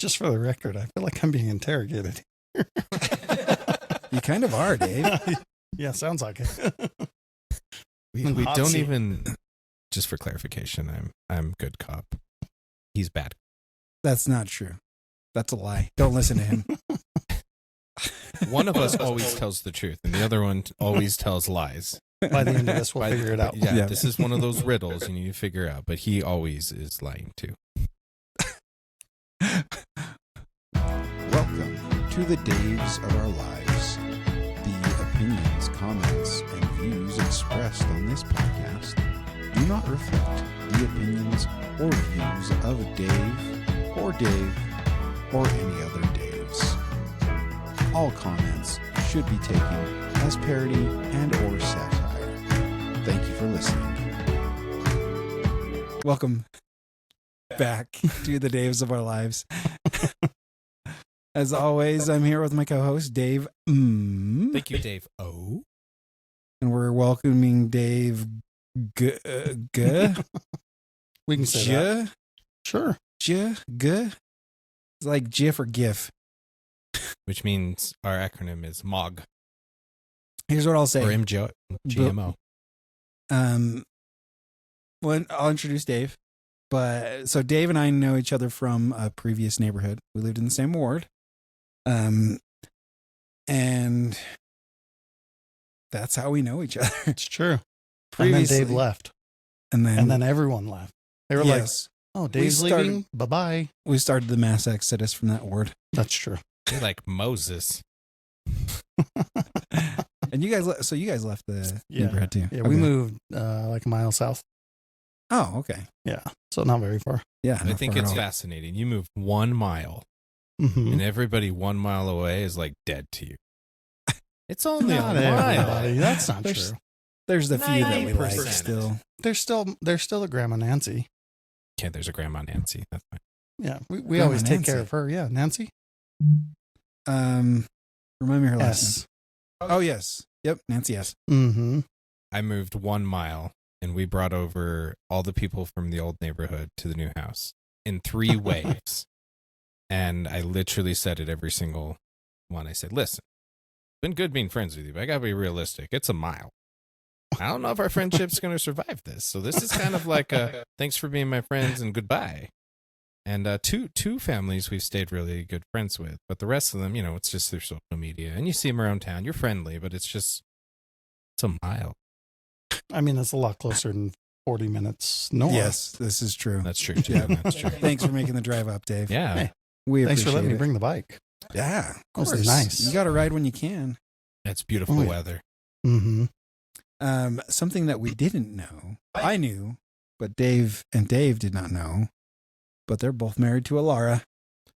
Just for the record, I feel like I'm being interrogated. You kind of are, Dave. Yeah, sounds like it. We Hot don't seat. even. Just for clarification, I'm good cop. He's bad. That's not true. That's a lie. Don't listen to him. One of us always tells the truth, and the other one always tells lies. By the end of this, we'll By- figure it out. Yeah, Yeah. this is one of those riddles you need to figure out, but he always is lying too. Welcome to the Daves of our lives. The opinions, comments, and views expressed on this podcast do not reflect the opinions or views of Dave, or any other Daves. All comments should be taken as parody and or satire. Thank you for listening. Welcome back to the Daves of our lives. As always, I'm here with my co-host, Dave. Thank you, Dave. Oh, And we're welcoming Dave G. We can say that. G. Sure. G. It's like GIF or GIF. which means our acronym is MOG Here's what I'll say. or GMO. Well, I'll introduce Dave. But so Dave and I know each other from a previous neighborhood. We lived in the same ward. And that's how we know each other. It's true. Previously, And then Dave left. And then everyone left. They were yes, like, oh, Dave's started- leaving. Bye-bye. we started the mass exodus from that ward. That's true. You're like Moses. And you guys, so you guys left the neighborhood too. Yeah, Okay. we moved like a mile south. Oh, okay. Yeah. So not very far. Yeah. I not think far at it's all. fascinating. You move 1 mile, Mm-hmm. and everybody 1 mile away is like dead to you. It's only Not a mile. everybody. That's not There's- true. There's the few that we like 90%. still. There's still a Grandma Nancy. Yeah, there's a Grandma Nancy. That's fine. Yeah. We Grandma always take Nancy. care of her. Yeah. Nancy? Remind me her last Yes. name. Oh, yes. Yep. Nancy S. Mm-hmm. I moved 1 mile, and we brought over all the people from the old neighborhood to the new house in 3 waves. And I literally said it every single one. I said, listen, it's been good being friends with you, but I got to be realistic. It's a mile. I don't know if our friendship's going to survive this. So this is kind of like a thanks for being my friends and goodbye. And two families we've stayed really good friends with. But the rest of them, you know, it's just through social media. And you see them around town. You're friendly, but it's a mile. I mean, it's a lot closer than 40 minutes north. Yes, this is true. That's true, too. Yeah. That's true. Thanks for making the drive up, Dave. Yeah. Hey, We thanks for appreciate letting me it. bring the bike. Yeah, of That was course. nice. You got to ride when you can. It's beautiful Oh, yeah. weather. Mm-hmm. Something that we didn't know, I knew, but Dave did not know. But they're both married to Alara.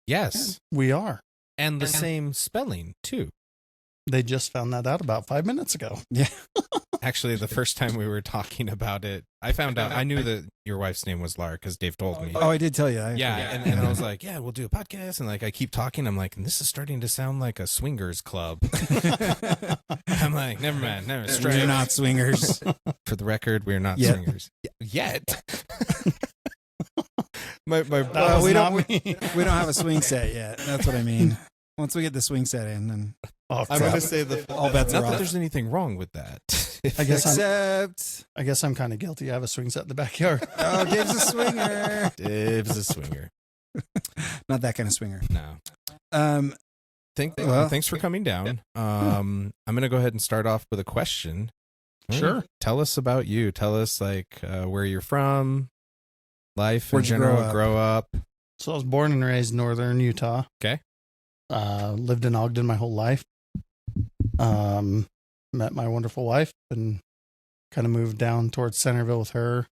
Yes. We are. And the same spelling, too. They just found that out about 5 minutes ago. Yeah. Actually, the first time we were talking about it, I found out, I knew that your wife's name was Lara because Dave told me. Oh, I did tell you. Yeah, and I was like, yeah, we'll do a podcast. And like, I keep talking. I'm like, and this is starting to sound like a swingers club. I'm like, never mind. Never We're straight. not swingers. For the record, we're not Yet. swingers. Yet. my That Well, was we not don't- me. We don't have a swing set yet. That's what I mean. Once we get the swing set in, then Oh, I'm crap. going to say that all bets not are that off. there's anything wrong with that. I guess Except, I guess I'm kind of guilty. I have a swing set in the backyard. oh, Dave's a swinger. Dave's a swinger. Not that kind of swinger. No. Well- Thanks for coming down. I'm going to go ahead and start off with a question. Sure. Tell us about you. Tell us like where you're from, life Where'd in you general, grow up. So I was born and raised in northern Utah. Okay. Lived in Ogden my whole life. Met my wonderful wife and kind of moved down towards Centerville with her.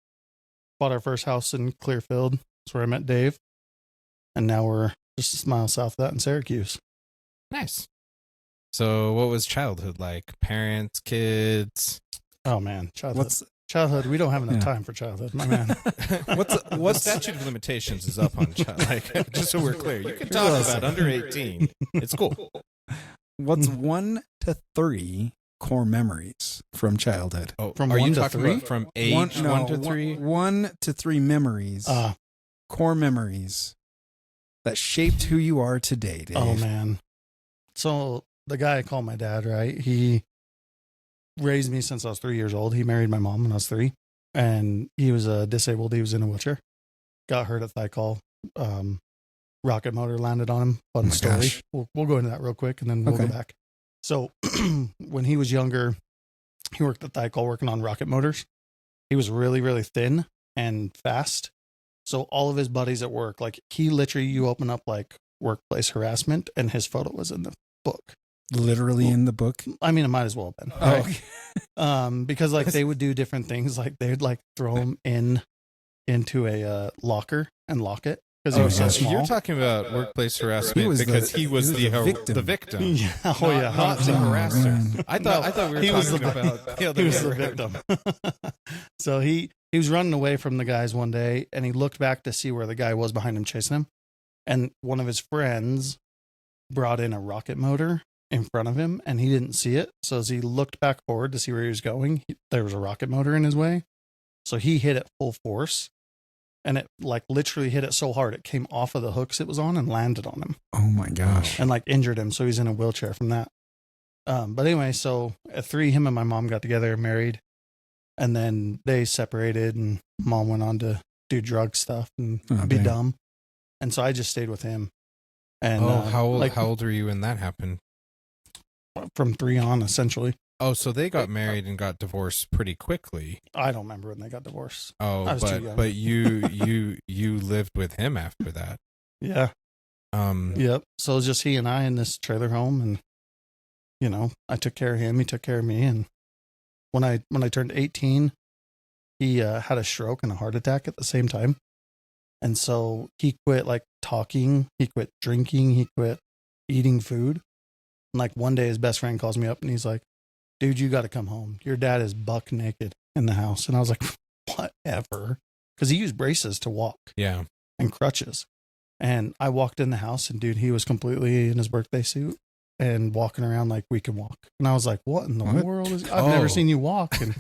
Bought our first house in Clearfield. That's where I met Dave. And now we're just a mile south of that in Syracuse. Nice. So what was childhood like? Parents, kids? Oh man, childhood. What's Childhood. We don't have enough Yeah. time for childhood, my man. What statute of limitations is up on child? Like, just so we're clear, you can talk about under 18. It's cool. what's 1 to 3 core memories from childhood? Oh, From are 1 you to talking 3? about from age 1 to 3? 1 to 3 memories. Core memories that shaped who you are today, Dave? Oh man. So the guy I call my dad, right? He raised me since I was 3 years old. He married my mom when I was 3, and he was disabled. He was in a wheelchair. Got hurt at thigh call. Rocket motor landed on him. Fun story. Gosh. We'll go into that real quick, and then we'll go back. So when he was younger, he worked at thigh call working on rocket motors. He was really, really thin and fast. So all of his buddies at work, like he literally, you open up like workplace harassment, and his photo was in the book. Literally in the book? I mean, it might as well have been. Oh, Right? okay. Because like they would do different things. Like they'd like throw him into a locker and lock it because he was so gosh. small. You're talking about workplace harassment He was because he was the victim. The victim. Yeah. Oh yeah. Not the Oh, harasser. man. I thought we were he was talking the- about the other He was the way around. victim. So he was running away from the guys one day, and he looked back to see where the guy was behind him chasing him. And one of his friends brought in a rocket motor in front of him, and he didn't see it. So as he looked back forward to see where he was going, there was a rocket motor in his way. So he hit it full force, and it like literally hit it so hard it came off of the hooks it was on and landed on him Oh my gosh. and like injured him. So he's in a wheelchair from that. But anyway, so at 3, him and my mom got together, married, and then they separated, and mom went on to do drug stuff and Oh, be dang. dumb. And so I just stayed with him. And How like old were you when that happened? from 3 on, essentially. Oh, so they got married and got divorced pretty quickly. I don't remember when they got divorced. Oh, I was too young. but you lived with him after that. Yeah. Um, Yep. So it was just he and I in this trailer home, and you know, I took care of him. He took care of me. And when I turned 18, he had a stroke and a heart attack at the same time. And so he quit like talking. He quit drinking. He quit eating food. And like one day, his best friend calls me up and he's like, "Dude, you got to come home. Your dad is buck naked in the house." And I was like, "Whatever," because he used braces to walk yeah. and crutches. And I walked in the house, and dude, he was completely in his birthday suit and walking around like we can walk. And I was like, "What in the What? world is? I've Oh. never seen you walk." And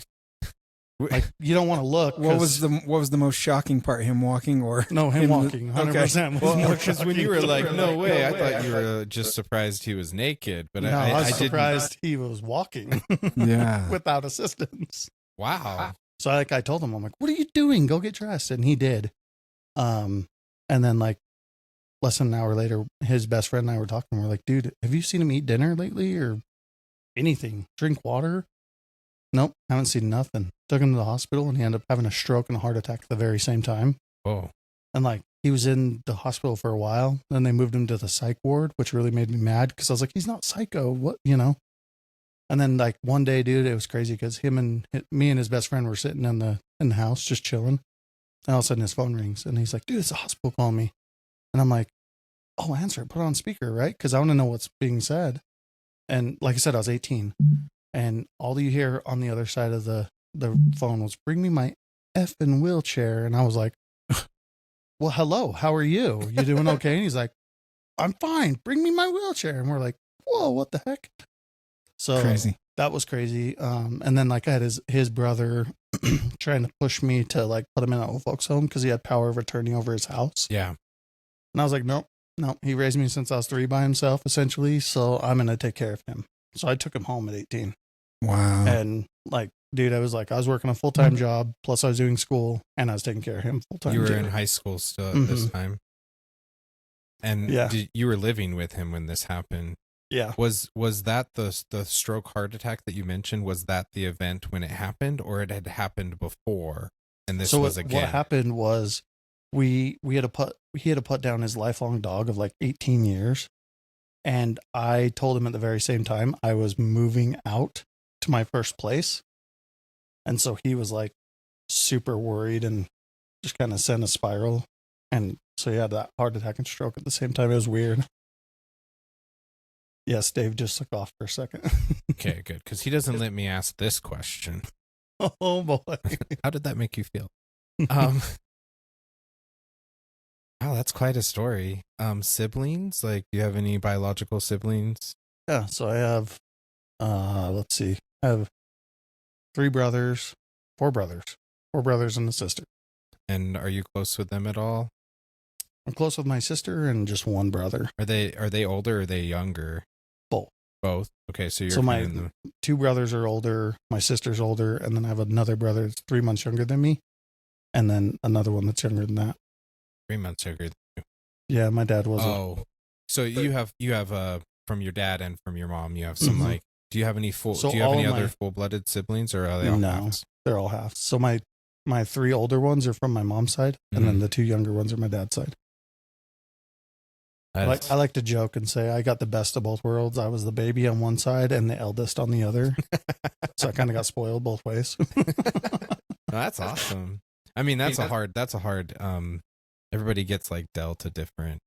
like, you don't want to look. What 'cause- was the most shocking part? Him walking or no him walking? 100% was Well, more because when shocking. you were like, "No way," I thought you were just surprised he was naked. But No, I was didn't. surprised he was walking Yeah. without assistance. Wow. So like I told him, I'm like, "What are you doing? Go get dressed." And he did. And then like less than an hour later, his best friend and I were talking. We're like, "Dude, have you seen him eat dinner lately or anything? Drink water?" Nope, haven't seen nothing. Took him to the hospital, and he ended up having a stroke and a heart attack at the very same time. Oh. And like he was in the hospital for a while. Then they moved him to the psych ward, which really made me mad because I was like, "He's not psycho, what, you know?" And then like one day, dude, it was crazy because me and his best friend were sitting in the house just chilling, and all of a sudden his phone rings, and he's like, "Dude, it's the hospital calling me," and I'm like, "Oh, answer it, put it on speaker, right?" Because I want to know what's being said. And like I said, I was 18, and all you hear on the other side of the phone was, "Bring me my effing wheelchair," and I was like, "Well, hello, how are you? You doing okay?" And he's like, "I'm fine. Bring me my wheelchair." And we're like, "Whoa, what the heck?" So Crazy. that was crazy. And then like I had his brother trying to push me to like put him in an old folks home because he had power of attorney over his house. Yeah. And I was like, nope. He raised me since I was 3 by himself, essentially. So I'm gonna take care of him. So I took him home at 18. Wow. And like, dude, I was working a full-time job, plus I was doing school, and I was taking care of him full-time. You were too. in high school still at this Mhm. time. And Yeah. you were living with him when this happened. Yeah. Was that the stroke heart attack that you mentioned? Was that the event when it happened, or it had happened before? And this So was what again. happened was he had to put down his lifelong dog of like 18 years. And I told him at the very same time I was moving out to my first place. And so he was like super worried and just kind of sent a spiral. And so he had that heart attack and stroke at the same time. It was weird. Yes, Dave just took off for a second. Okay, good, because he doesn't let me ask this question. Oh boy. How did that make you feel? Wow, that's quite a story. Siblings? Like, do you have any biological siblings? Yeah, so I have let's see. I have 4 brothers and a sister. And are you close with them at all? I'm close with my sister and just one brother. Are they older or are they younger? Both. Both. Okay, so you're So my kind of in the, 2 brothers are older. My sister's older, and then I have another brother that's 3 months younger than me, and then another one that's younger than that. 3 months younger. Yeah, my dad was. Oh, so you have from your dad and from your mom. You have some Mhm. like. Do you have any So do you have all any of other my- full-blooded siblings, or are they all No. halves? They're all halves. So my 3 older ones are from my mom's side, and then Mhm. the 2 younger ones are my dad's side. That's- I like to joke and say I got the best of both worlds. I was the baby on one side and the eldest on the other, so I kind of got spoiled both ways. That's awesome. I mean, that's a hard. Everybody gets like dealt a different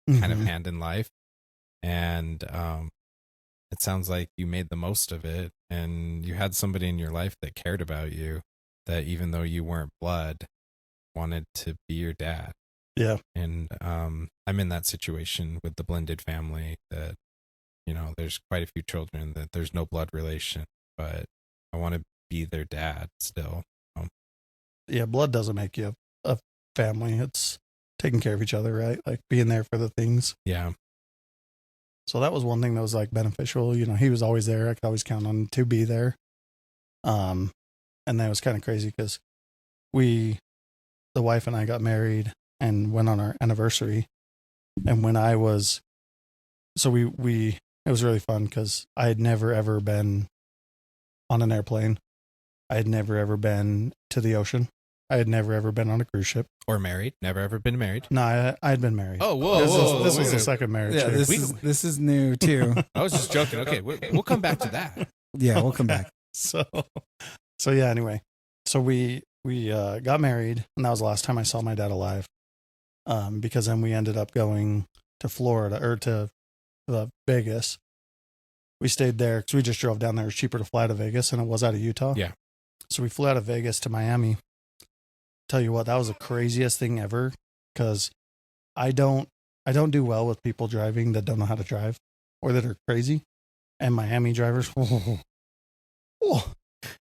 kind of Mhm. hand in life, and it sounds like you made the most of it, and you had somebody in your life that cared about you, that even though you weren't blood, wanted to be your dad. Yeah. And I'm in that situation with the blended family that, there's quite a few children that there's no blood relation, but I want to be their dad still. Yeah, blood doesn't make you a family. It's taking care of each other, right? Like being there for the things. Yeah. So that was one thing that was like beneficial. He was always there. I could always count on him to be there. And that was kind of crazy because the wife and I got married and went on our anniversary. And when I was, so it was really fun because I had never ever been on an airplane. I had never ever been to the ocean. I had never ever been on a cruise ship. Or married. Never ever been married. No, I had been married. Oh, whoa. This was the second marriage. Yeah, here. this is new too. I was just joking. Okay, we'll come back to that. Yeah, we'll come back. So yeah, anyway. So we got married, and that was the last time I saw my dad alive. Because then we ended up going to Florida or to Vegas. We stayed there because we just drove down there. It was cheaper to fly to Vegas than it was out of Utah. Yeah. So we flew out of Vegas to Miami. Tell you what, that was the craziest thing ever because I don't do well with people driving that don't know how to drive or that are crazy. And Miami drivers,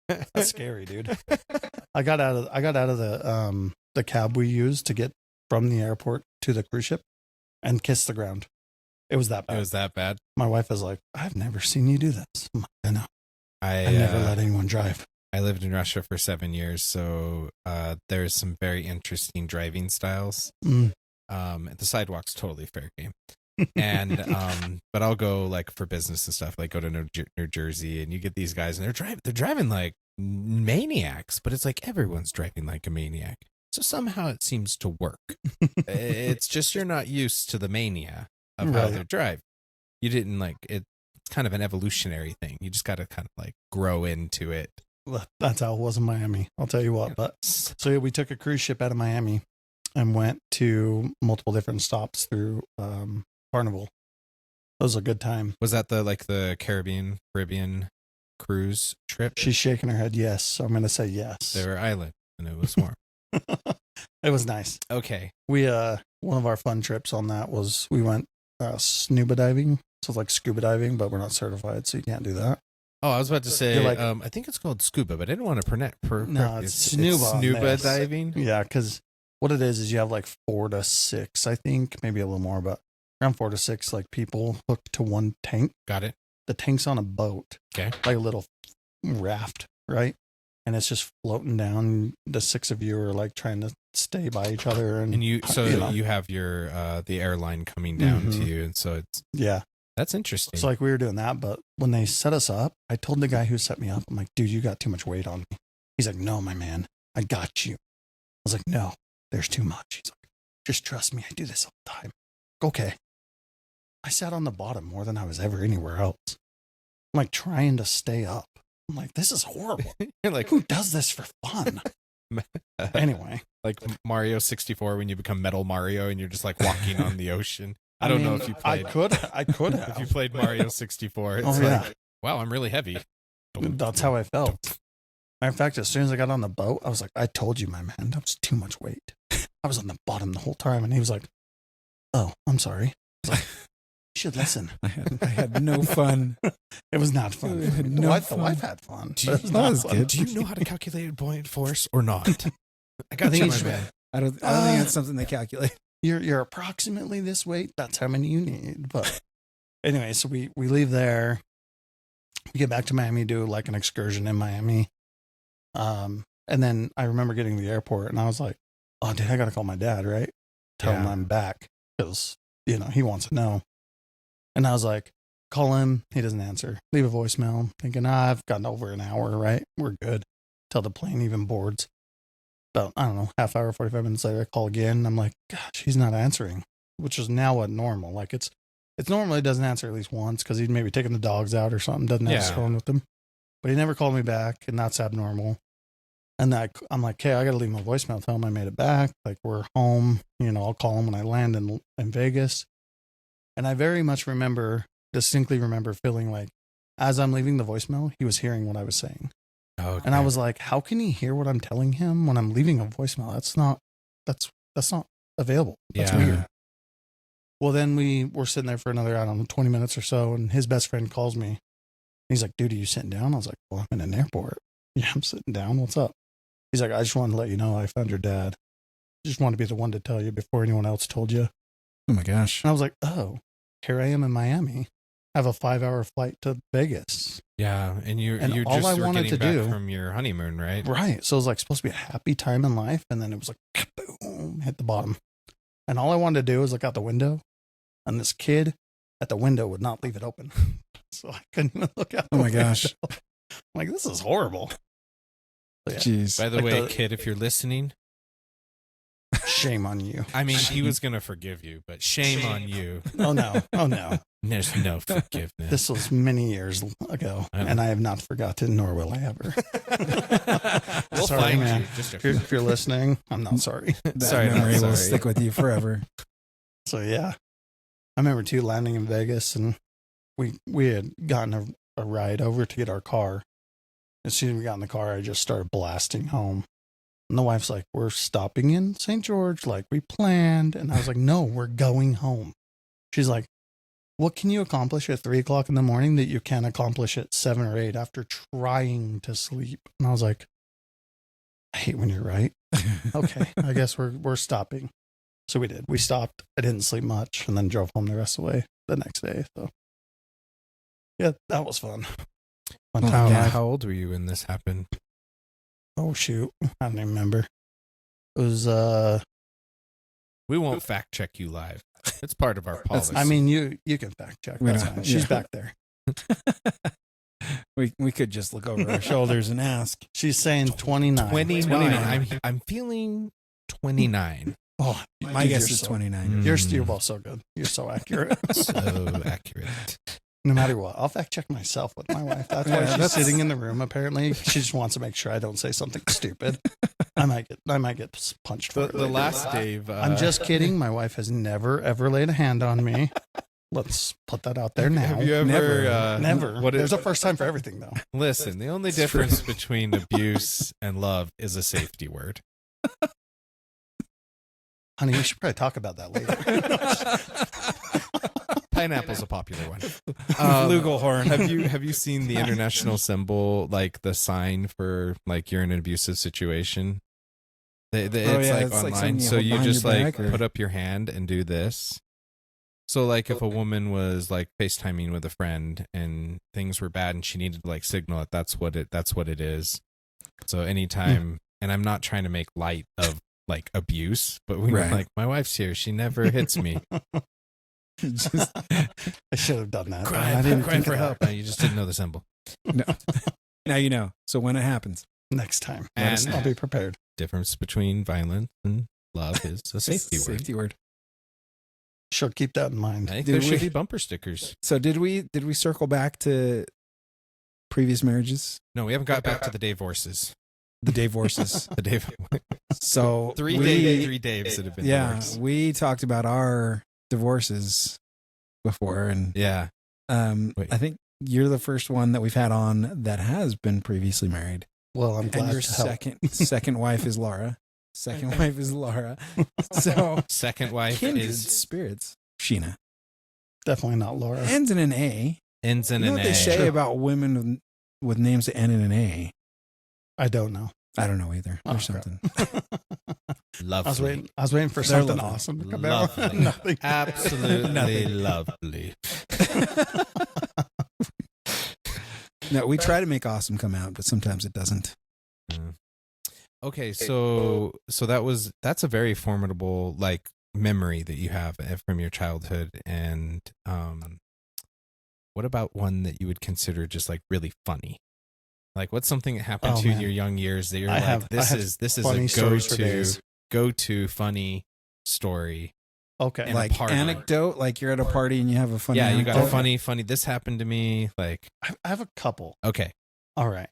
that's scary, dude. I got out of the cab we used to get from the airport to the cruise ship and kissed the ground. It was that bad. It was that bad. My wife was like, "I've never seen you do this." I'm like, I know. I I never let anyone drive. I lived in Russia for 7 years, so there's some very interesting driving styles. Mm. The sidewalk's totally fair game. And but I'll go like for business and stuff, like go to New Jersey, and you get these guys and they're driving like maniacs, but it's like everyone's driving like a maniac. So somehow it seems to work. It's just you're not used to the mania of how Right. they drive. You didn't like it. It's kind of an evolutionary thing. You just got to kind of like grow into it. That's how it was in Miami. I'll tell you what. But so yeah, we took a cruise ship out of Miami and went to multiple different stops through Carnival. It was a good time. Was that the Caribbean cruise trip? She's shaking her head yes, so I'm going to say yes. They were island and it was warm. It was nice. Okay. We one of our fun trips on that was we went scuba diving. So it's like scuba diving, but we're not certified, so you can't do that. Oh, I was about to say, You're like- I think it's called scuba, but I didn't want to No, it's snuba on snuba this. diving. Yeah, because what it is you have like 4 to 6, I think, maybe a little more, but around 4 to 6 like people hooked to one tank. Got it. The tank's on a boat, Okay. like a little raft, right? And it's just floating down. The 6 of you are like trying to stay by each other, And you know. you have your the airline coming down to Mhm. you, and so yeah. that's interesting. So like we were doing that, but when they set us up, I told the guy who set me up, I'm like, dude, you got too much weight on me. He's like, no, my man, I got you. I was like, no, there's too much. He's like, just trust me, I do this all the time. Okay. I sat on the bottom more than I was ever anywhere else. I'm like trying to stay up. I'm like, this is horrible. You're like Who does this for fun? Anyway, like Mario 64 when you become Metal Mario and you're just like walking on the ocean. I don't know if you I played. I could have. If you played Mario 64, it's Oh, like, yeah. wow, I'm really heavy. That's how I felt. Matter of fact, as soon as I got on the boat, I was like, I told you, my man, that was too much weight. I was on the bottom the whole time. And he was like, oh, I'm sorry. I was like, you should listen. I had no fun. It was not fun. I had The no wife fun. had fun. Do but you- it was that not was fun. good. Do you know how to calculate buoyant force or not? I got think you, he's- my man. I don't think that's something they calculate. you're approximately this weight. That's how many you need. But anyway, so we leave there. We get back to Miami, do like an excursion in Miami. And then I remember getting to the airport and I was like, oh, dude, I got to call my dad, right? Tell him I'm back because, he wants to know. And I was like, call him. He doesn't answer. Leave a voicemail. Thinking, I've gotten over an hour, right? We're good. Till the plane even boards. About, I don't know, half hour, 45 minutes later, I call again. I'm like, gosh, he's not answering, which is now what normal. Like it's normally doesn't answer at least once because he'd maybe taking the dogs out or something, doesn't have his phone with him. But he never called me back, and that's abnormal. And I'm like, okay, I got to leave my voicemail, tell him I made it back. Like, we're home. I'll call him when I land in Vegas. And I very much distinctly remember feeling like as I'm leaving the voicemail, he was hearing what I was saying. Okay. And I was like, how can he hear what I'm telling him when I'm leaving a voicemail? That's not available. That's weird. Well, then we were sitting there for another, I don't know, 20 minutes or so. And his best friend calls me. He's like, dude, are you sitting down? I was like, well, I'm in an airport. Yeah, I'm sitting down. What's up? He's like, I just wanted to let you know I found your dad. Just wanted to be the one to tell you before anyone else told you. Oh my gosh. And I was like, oh, here I am in Miami. I have a 5-hour flight to Vegas. Yeah, and you all just I were wanted getting to back do from your honeymoon, right? Right. So it was like supposed to be a happy time in life. And then it was like, boom, hit the bottom. And all I wanted to do was look out the window. And this kid at the window would not leave it open. So I couldn't even look out. Oh my gosh. I'm like, this is horrible. So, yeah. Jeez. By the way, kid, if you're listening, shame on you. I mean, he was going to forgive you, but shame on you. Oh, no. Oh, no. There's no forgiveness. This was many years ago, and I have not forgotten, nor will I ever. We'll sorry, find man. you. If you're listening, I'm not sorry. That Sorry, memory not will sorry. stick with you forever. So, yeah. I remember, too, landing in Vegas, and we had gotten a ride over to get our car. As soon as we got in the car, I just started blasting home. And the wife's like, we're stopping in St. George like we planned. And I was like, no, we're going home. She's like, what can you accomplish at 3 o'clock in the morning that you can't accomplish at 7 or 8 after trying to sleep? And I was like, I hate when you're right. Okay, I guess we're stopping. So we did. We stopped. I didn't sleep much and then drove home the rest of the way the next day. So yeah, that was fun. Fun time. How old were you when this happened? Oh shoot, I don't even remember. It was We won't fact check you live. It's part of our policy. I mean, you can fact check. That's fine. She's back there. we could just look over our shoulders and ask. She's saying 29. 29. I'm feeling 29. Oh, my guess is 29. You're both so good. You're so accurate. So accurate. No matter what, I'll fact check myself with my wife. That's why she's sitting in the room. Apparently, she just wants to make sure I don't say something stupid. I might get punched. For The last Dave. I'm just kidding. My wife has never ever laid a hand on me. Let's put that out there now. Have you ever? Never. There's a first time for everything, though. Listen, the only difference between abuse and love is a safety word. Honey, we should probably talk about that later. Pineapple's a popular one. Flugelhorn. Have you seen the international symbol, like the sign for like you're in an abusive situation? It's online. So you just like put up your hand and do this. So like if a woman was like FaceTiming with a friend and things were bad and she needed to like signal it, that's what it is. So anytime, and I'm not trying to make light of like abuse, but when you're like, my wife's here, she never hits me. I should have done that. I didn't cry for help. No, you just didn't know the symbol. No. Now you know. So when it happens, next time, and I'll be prepared. Difference between violence and love is a safety word. She'll keep that in mind. I think there should be bumper stickers. So did we circle back to previous marriages? No, we haven't got back to the divorces. The divorces. The Dave. So three Daves that have been divorced. We talked about our divorces before, and I think you're the first one that we've had on that has been previously married. Well, I'm glad. And your second wife is Laura. Second wife is Laura. So second wife kindred is spirits. Sheena. Definitely not Laura. Ends in an A. Ends in you know an what A. they say about women with names that end in an A? I don't know. I don't know either. There's something. Lovely. I was waiting for something awesome to come out. Lovely. Nothing. Absolutely lovely. No, we try to make awesome come out, but sometimes it doesn't. Okay, so that's a very formidable like memory that you have from your childhood. And what about one that you would consider just like really funny? Like, what's something that happened to you in your young years that you're this is a go-to funny story? Okay. Like anecdote, like you're at a party and you have a funny you got a anecdote? funny, this happened to me. Like, I have a couple. okay. All right.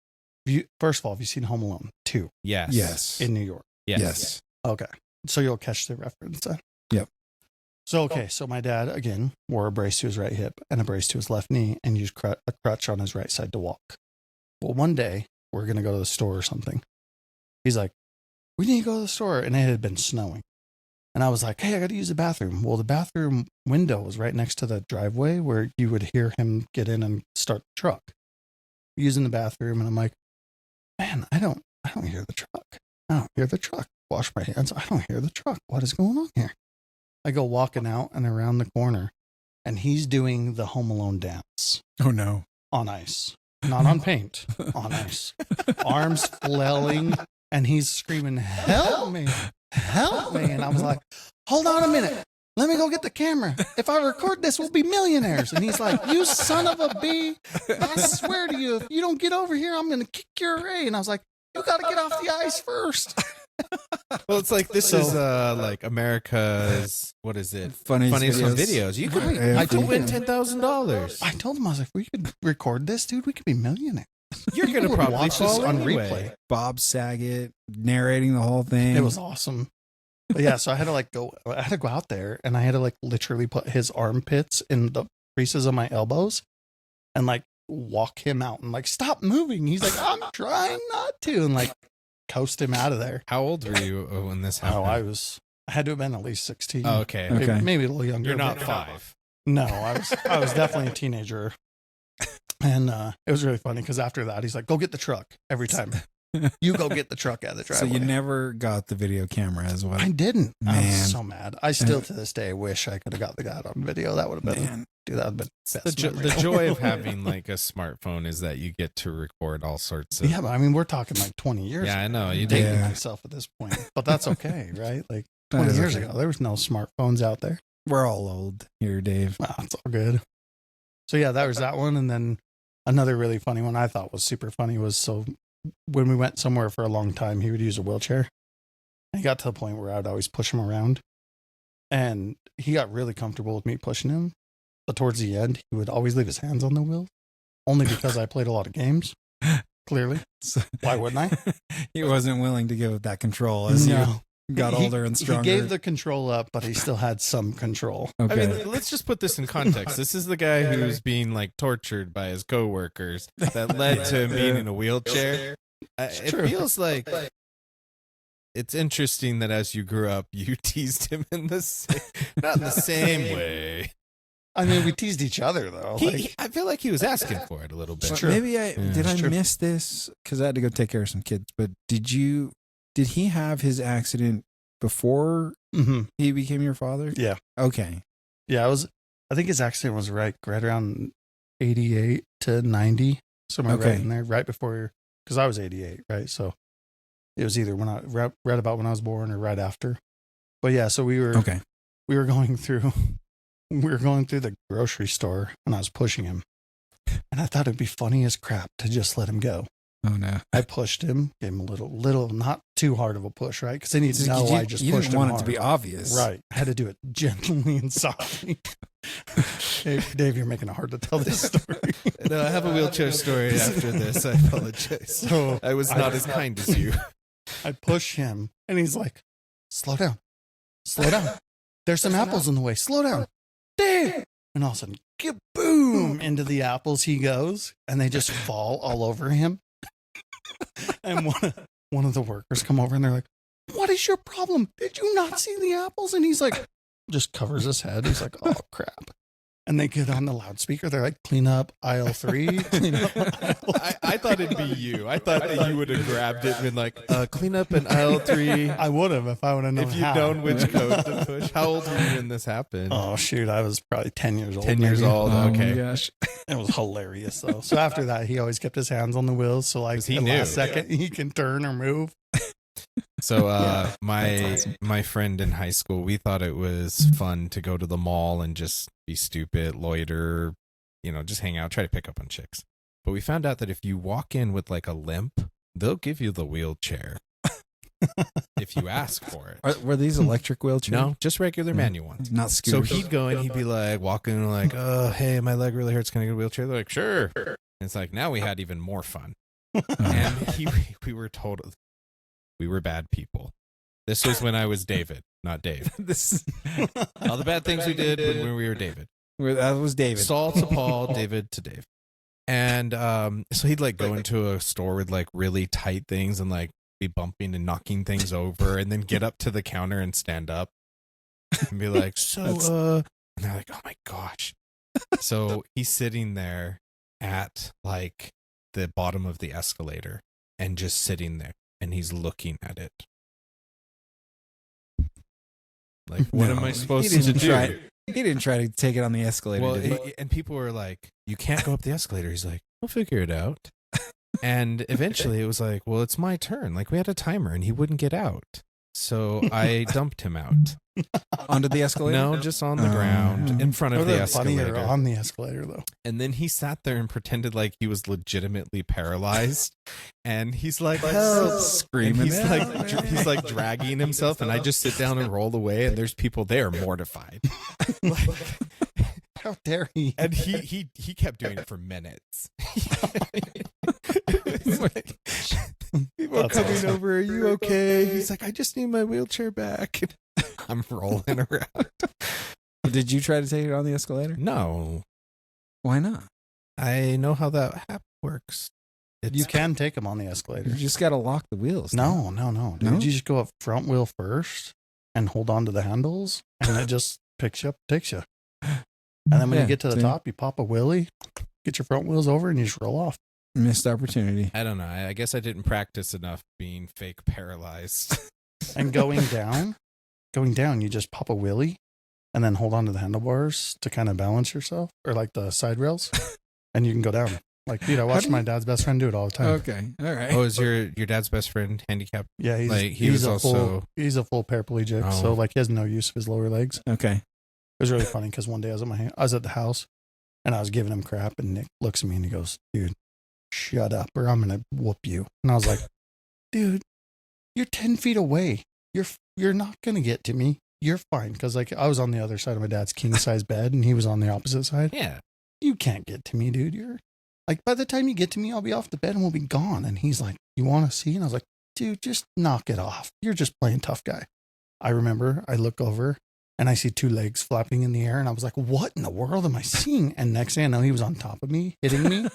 First of all, have you seen Home Alone 2? Yes. Yes. In New York? Yes. Okay. So you'll catch the reference then. Yep. So, okay. So my dad, again, wore a brace to his right hip and a brace to his left knee and used a crutch on his right side to walk. Well, one day, we're going to go to the store or something. He's like, we need to go to the store. And it had been snowing. And I was like, hey, I got to use the bathroom. Well, the bathroom window was right next to the driveway where you would hear him get in and start the truck. Using the bathroom. And I'm like, man, I don't hear the truck. I don't hear the truck. Wash my hands. I don't hear the truck. What is going on here? I go walking out and around the corner, and he's doing the Home Alone dance. Oh, no. On ice. Not on paint. On ice. Arms flailing, and he's screaming, help me. Help me. And I was like, hold on a minute. Let me go get the camera. If I record this, we'll be millionaires. And he's like, you son of a bee. I swear to you, if you don't get over here, I'm going to kick your array. And I was like, you got to get off the ice first. Well, it's like this is like America's, what is it? Funniest videos. You could win $10,000. I told him, I was like, if we could record this, dude, we could be millionaires. You're going to probably watch this on replay. Bob Saget narrating the whole thing. It was awesome. But yeah, so I had to go out there, and I had to like literally put his armpits in the creases of my elbows and like walk him out and like, stop moving. He's like, I'm trying not to, and like coast him out of there. How old were you when this happened? I had to have been at least 16. Oh, okay. Maybe a little younger. You're not 5. No, I was definitely a teenager. And it was really funny because after that, he's like, go get the truck every time. You go get the truck out of the driveway. So you never got the video camera as well? I didn't. Man. I was so mad. I still to this day wish I could have got the guy on video. That would have been, dude, that would have been the joy of having like a smartphone is that you get to record all sorts of. Yeah, but I mean, we're talking like 20 years ago. I know. You dating myself at this point, but that's okay, right? Like 20 years ago, there was no smartphones out there. We're all old here, Dave. Wow, it's all good. So yeah, that was that one. And then another really funny one I thought was super funny was when we went somewhere for a long time, he would use a wheelchair. And he got to the point where I'd always push him around. And he got really comfortable with me pushing him. But towards the end, he would always leave his hands on the wheel. Only because I played a lot of games. Clearly. Why wouldn't I? He wasn't willing to give that control as you got older and stronger. He gave the control up, but he still had some control. Okay. I mean, let's just put this in context. This is the guy who's being like tortured by his coworkers that led to him being in a wheelchair. It feels like it's interesting that as you grew up, you teased him in the not in the same way. I mean, we teased each other though. I feel like he was asking for it a little bit. Maybe I miss this because I had to go take care of some kids. But did he have his accident before he became your father? Yeah. Okay. Yeah, I think his accident was right around 88 to 90, somewhere right in there, right before, because I was 88, right? So it was either when I read about when I was born or right after. But yeah, so we were going through the grocery store, and I was pushing him, and I thought it'd be funny as crap to just let him go. Oh no! I pushed him, gave him a little, not too hard of a push, right? Because they need to know I just pushed him. You didn't want it to be obvious, right? I had to do it gently and softly. Hey, Dave, you're making it hard to tell this story. No, I have a wheelchair story after this. I apologize. So I was not as kind as you. I push him, and he's like, "Slow down, slow down. There's some apples in the way. Slow down, Dave." And all of a sudden, boom! Into the apples he goes, and they just fall all over him. And one of the workers come over and they're like, "What is your problem? Did you not see the apples?" And he's like, just covers his head. He's like, "Oh crap." And they get on the loudspeaker. They're like, clean up aisle 3. Clean up aisle I thought it'd be you. I thought that you would have grabbed it and been like, clean up in aisle 3. I would have if I would have known If you'd how. known which code to push. How old were you when this happened? Oh, shoot. I was probably 10 years old. 10 years maybe. old. Oh Okay. my gosh. It was hilarious, though. So after that, he always kept his hands on the wheels. So, like, 'Cause he the knew. last second, he can turn or move. So Yeah, my friend in high school, we thought it was fun to go to the mall and just be stupid, loiter, just hang out, try to pick up on chicks. But we found out that if you walk in with like a limp, they'll give you the wheelchair if you ask for it. Were these electric wheelchairs? No, just regular manual ones. Not So scooters. he'd go in, he'd be like walking like, oh, hey, my leg really hurts. Can I get a wheelchair? They're like, sure. And it's like, now we had even more fun. And we were told we were bad people. This was when I was David, not Dave. This All the bad things we did when we were David. that was David. Saul to Paul, David to Dave. And so he'd like go into a store with like really tight things and like be bumping and knocking things over and then get up to the counter and stand up and be like, and they're like, oh my gosh. So he's sitting there at like the bottom of the escalator and just sitting there and he's looking at it. Like, what am I supposed to do? He didn't try to take it on the escalator. Well, did he? and people were like, you can't go up the escalator. He's like, we'll figure it out. And eventually it was like, well, it's my turn. Like we had a timer and he wouldn't get out. So I dumped him out. Onto the escalator? No, just on the ground in front of the escalator. On the escalator, though. And then he sat there and pretended like he was legitimately paralyzed. And he's like, help. Screaming. And he's like dragging himself. And I just sit down and roll away. And there's people there mortified. Like, how dare he? And he kept doing it for minutes. People coming over, are you okay? He's like, I just need my wheelchair back. I'm rolling around. Did you try to take it on the escalator? No. Why not? I know how that works. You can take him on the escalator. You just got to lock the wheels. No. Dude, No? you just go up front wheel first and hold on to the handles, and it just picks you up, takes you. And then when you get to the top, you pop a wheelie, get your front wheels over, and you just roll off. Missed opportunity. I don't know. I guess I didn't practice enough being fake paralyzed. And going down, you just pop a wheelie and then hold on to the handlebars to kind of balance yourself, or like the side rails, and you can go down. Like, dude, I watched my dad's best friend do it all the time. Okay. All right. Oh, is your dad's best friend handicapped? Yeah, he's Like, he was he's a full paraplegic, so like he has no use of his lower legs. Okay. It was really funny because one day I was at the house and I was giving him crap, and Nick looks at me and he goes, dude, shut up or I'm gonna whoop you. And I was like, dude, you're 10 feet away. You're not gonna get to me. You're fine. Because like I was on the other side of my dad's king size bed and he was on the opposite side. Yeah. You can't get to me, dude. You're like, by the time you get to me, I'll be off the bed and we'll be gone. And he's like, you want to see? And I was like, dude, just knock it off. You're just playing tough guy. I remember I look over and I see 2 legs flapping in the air. And I was like, what in the world am I seeing? And next thing I know, he was on top of me, hitting me.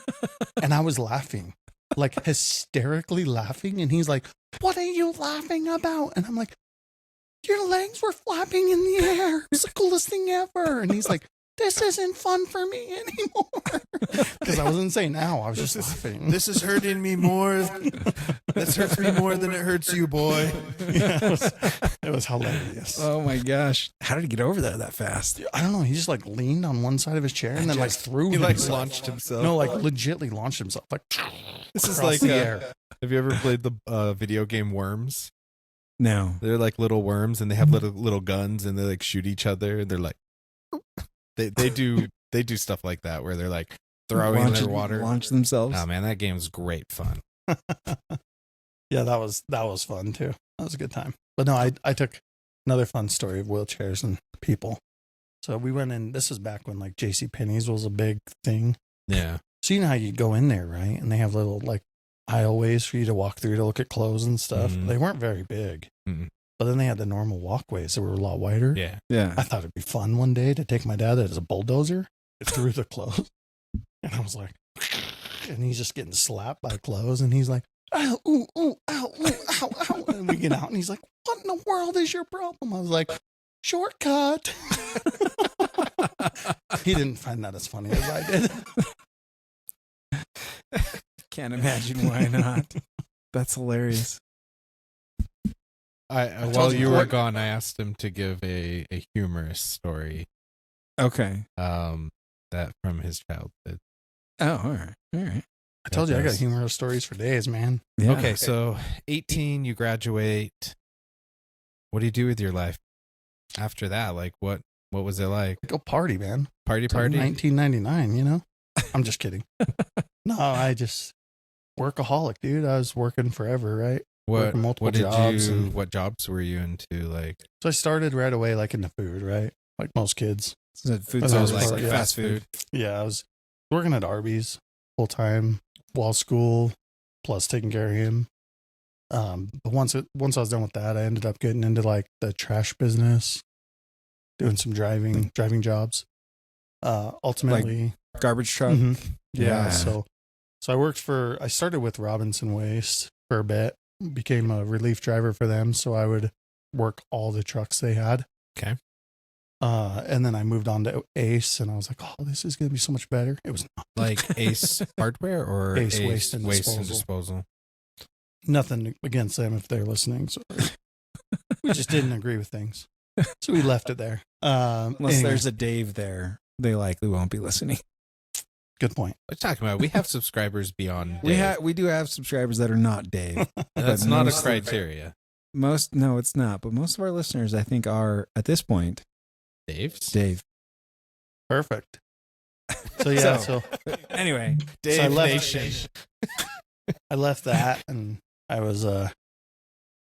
And I was laughing, like hysterically laughing. And he's like, what are you laughing about? And I'm like, your legs were flapping in the air. It's the coolest thing ever. And he's like, this isn't fun for me anymore. Because I wasn't saying ow. I was just laughing. This is hurting me more. This hurts me more than it hurts you, boy. Yeah, it was hilarious. Oh my gosh. How did he get over there that fast? I don't know. He just like leaned on one side of his chair and then like threw He himself. like launched himself. No, like legitly launched himself. Like this is across like the air. have you ever played the video game Worms? No. They're like little worms and they have little guns and they like shoot each other and they're like they do stuff like that where they're like throwing their water. Launch themselves. Oh man, that game's great fun. Yeah, that was fun too. That was a good time. But no, I took another fun story of wheelchairs and people. So we went in, this is back when like JCPenney's was a big thing. Yeah. So you know how you go in there, right? And they have little like aisleways for you to walk through to look at clothes and stuff. Mhm. They weren't very big. Mm-mm. But then they had the normal walkways that were a lot wider. Yeah. Yeah. I thought it'd be fun one day to take my dad as a bulldozer through the clothes. And I was like, and he's just getting slapped by clothes. And he's like, ow, ooh, ooh, ow, ooh, ow, ow. And we get out and he's like, what in the world is your problem? I was like, shortcut. He didn't find that as funny as I did. Can't imagine why not. That's hilarious. While you were gone, I asked him to give a humorous story. Okay. That from his childhood. Oh, all right. All right. I told you I got humorous stories for days, man. Yeah. Okay, so 18, you graduate. What do you do with your life after that? Like, what was it like? Go party, man. Party. 1999, you know? I'm just kidding. No, I just workaholic, dude. I was working forever, right? What jobs what jobs were you into? Like, so I started right away, like into food, right? Like most kids. So food That sounds was like yeah. fast food. Yeah, I was working at Arby's full time while school, plus taking care of him. But once I was done with that, I ended up getting into like the trash business, doing some driving jobs. Ultimately, Like garbage truck. mhm. Yeah. So I started with Robinson Waste for a bit, became a relief driver for them. So I would work all the trucks they had. Okay. And then I moved on to Ace, and I was like, "Oh, this is going to be so much better." It was not. like Ace Hardware or Ace Waste and Disposal. Nothing against them if they're listening. So we just didn't agree with things, so we left it there. Unless Anyway, there's a Dave there, they likely won't be listening. good point. What are you talking about? We have subscribers beyond Dave. We do have subscribers that are not Dave. That's but not a most- criteria. No, it's not. But most of our listeners, I think, are at this point Dave's? Dave. Perfect. So yeah, so Anyway, Dave I left- Nation. I left that, and I was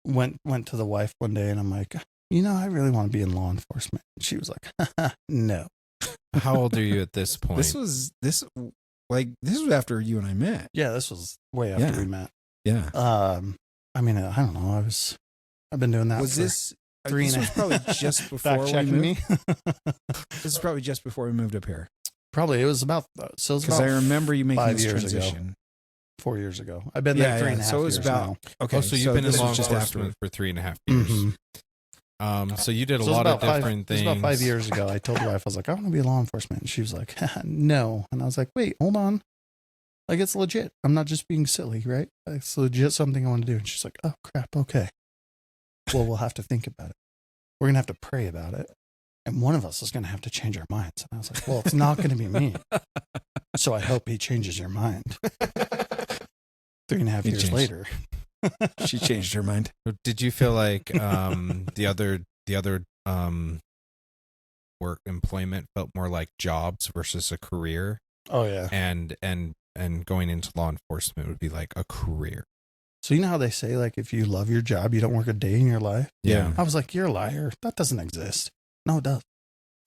went to the wife one day, and I'm like, I really want to be in law enforcement. She was like, no. How old are you at this point? this was after you and I met. Yeah, this was way after Yeah. we met. Yeah. I mean, I don't know. I've been doing that. Was for this? three This and was a- probably just before fact we checking moved. me? This is probably just before we moved up here. Probably it was about Because I remember you making 5 this years ago. transition. 4 years ago. I've been there 3.5 So it was years about now. okay. Oh, so you've been in this law was just enforcement after. for 3.5 years. Mhm. So you did a So it was lot of about different It things. was about 5 years ago. I told the wife, I was like, I want to be law enforcement. And she was like, no. And I was like, wait, hold on. Like, it's legit. I'm not just being silly, right? It's legit something I want to do. And she's like, oh, crap. Okay. Well, we'll have to think about it. We're going to have to pray about it. And one of us is going to have to change our minds. And I was like, well, it's not going to be me. So I hope he changes your mind. 3.5 He years changed. later. She changed her mind. Did you feel like the other work employment felt more like jobs versus a career, Oh, yeah. and going into law enforcement would be like a career? So you know how they say, like, if you love your job, you don't work a day in your life? Yeah. I was like, you're a liar. That doesn't exist. No, it does.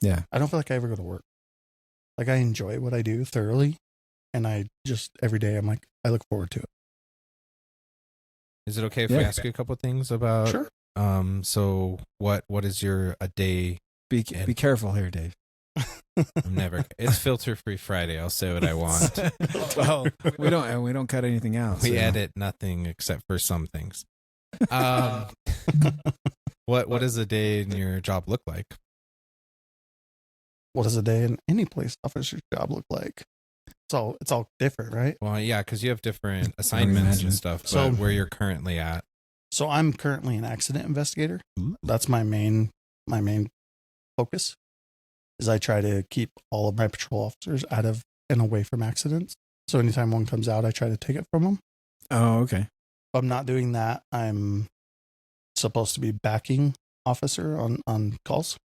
Yeah. I don't feel like I ever go to work. Like, I enjoy what I do thoroughly. And I just, every day, I'm like, I look forward to it. Is it okay if Yeah. we ask you a couple things about? Sure. So what is your a day? Be careful here, Dave. I'm never. It's filter free Friday. I'll say what I want. Well, we don't cut anything out. We so. edit nothing except for some things. What does a day in your job look like? What does a day in any police officer's job look like? It's all different, right? Well, yeah, because you have different assignments imagine. and stuff. So- But where you're currently at, So I'm currently an accident investigator. Ooh. That's my main focus. Is I try to keep all of my patrol officers out of and away from accidents. So anytime one comes out, I try to take it from them. Oh, okay. If I'm not doing that, I'm supposed to be backing officer on calls.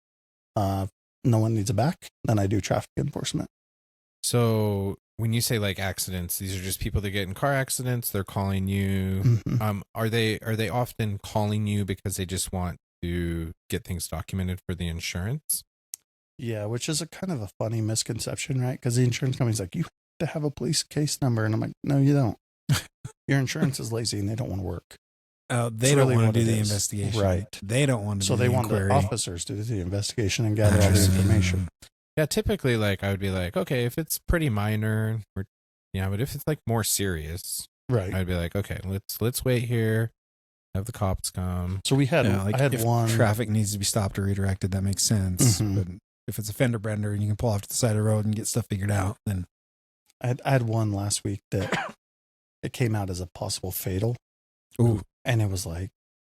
No one needs a back. Then I do traffic enforcement. so when you say like accidents, these are just people that get in car accidents. They're calling you. Mhm. Are they often calling you because they just want to get things documented for the insurance? Yeah, which is a kind of a funny misconception, right? Because the insurance company's like, you have to have a police case number. And I'm like, no, you don't. Your insurance is lazy and they don't want to work. They It's don't really want what to do it the is. investigation. Right. They don't want to So do they the want inquiry. the officers to do the investigation and gather all the information. Yeah, typically, like I would be like, okay, if it's pretty minor, but if it's like more serious, Right. I'd be like, okay, let's wait here, have the cops come. So we had, Yeah, like I had if one. traffic needs to be stopped or redirected, that makes sense. Mhm. But if it's a fender bender and you can pull off to the side of the road and get stuff figured out, then I had one last week that it came out as a possible fatal. Ooh. And it was like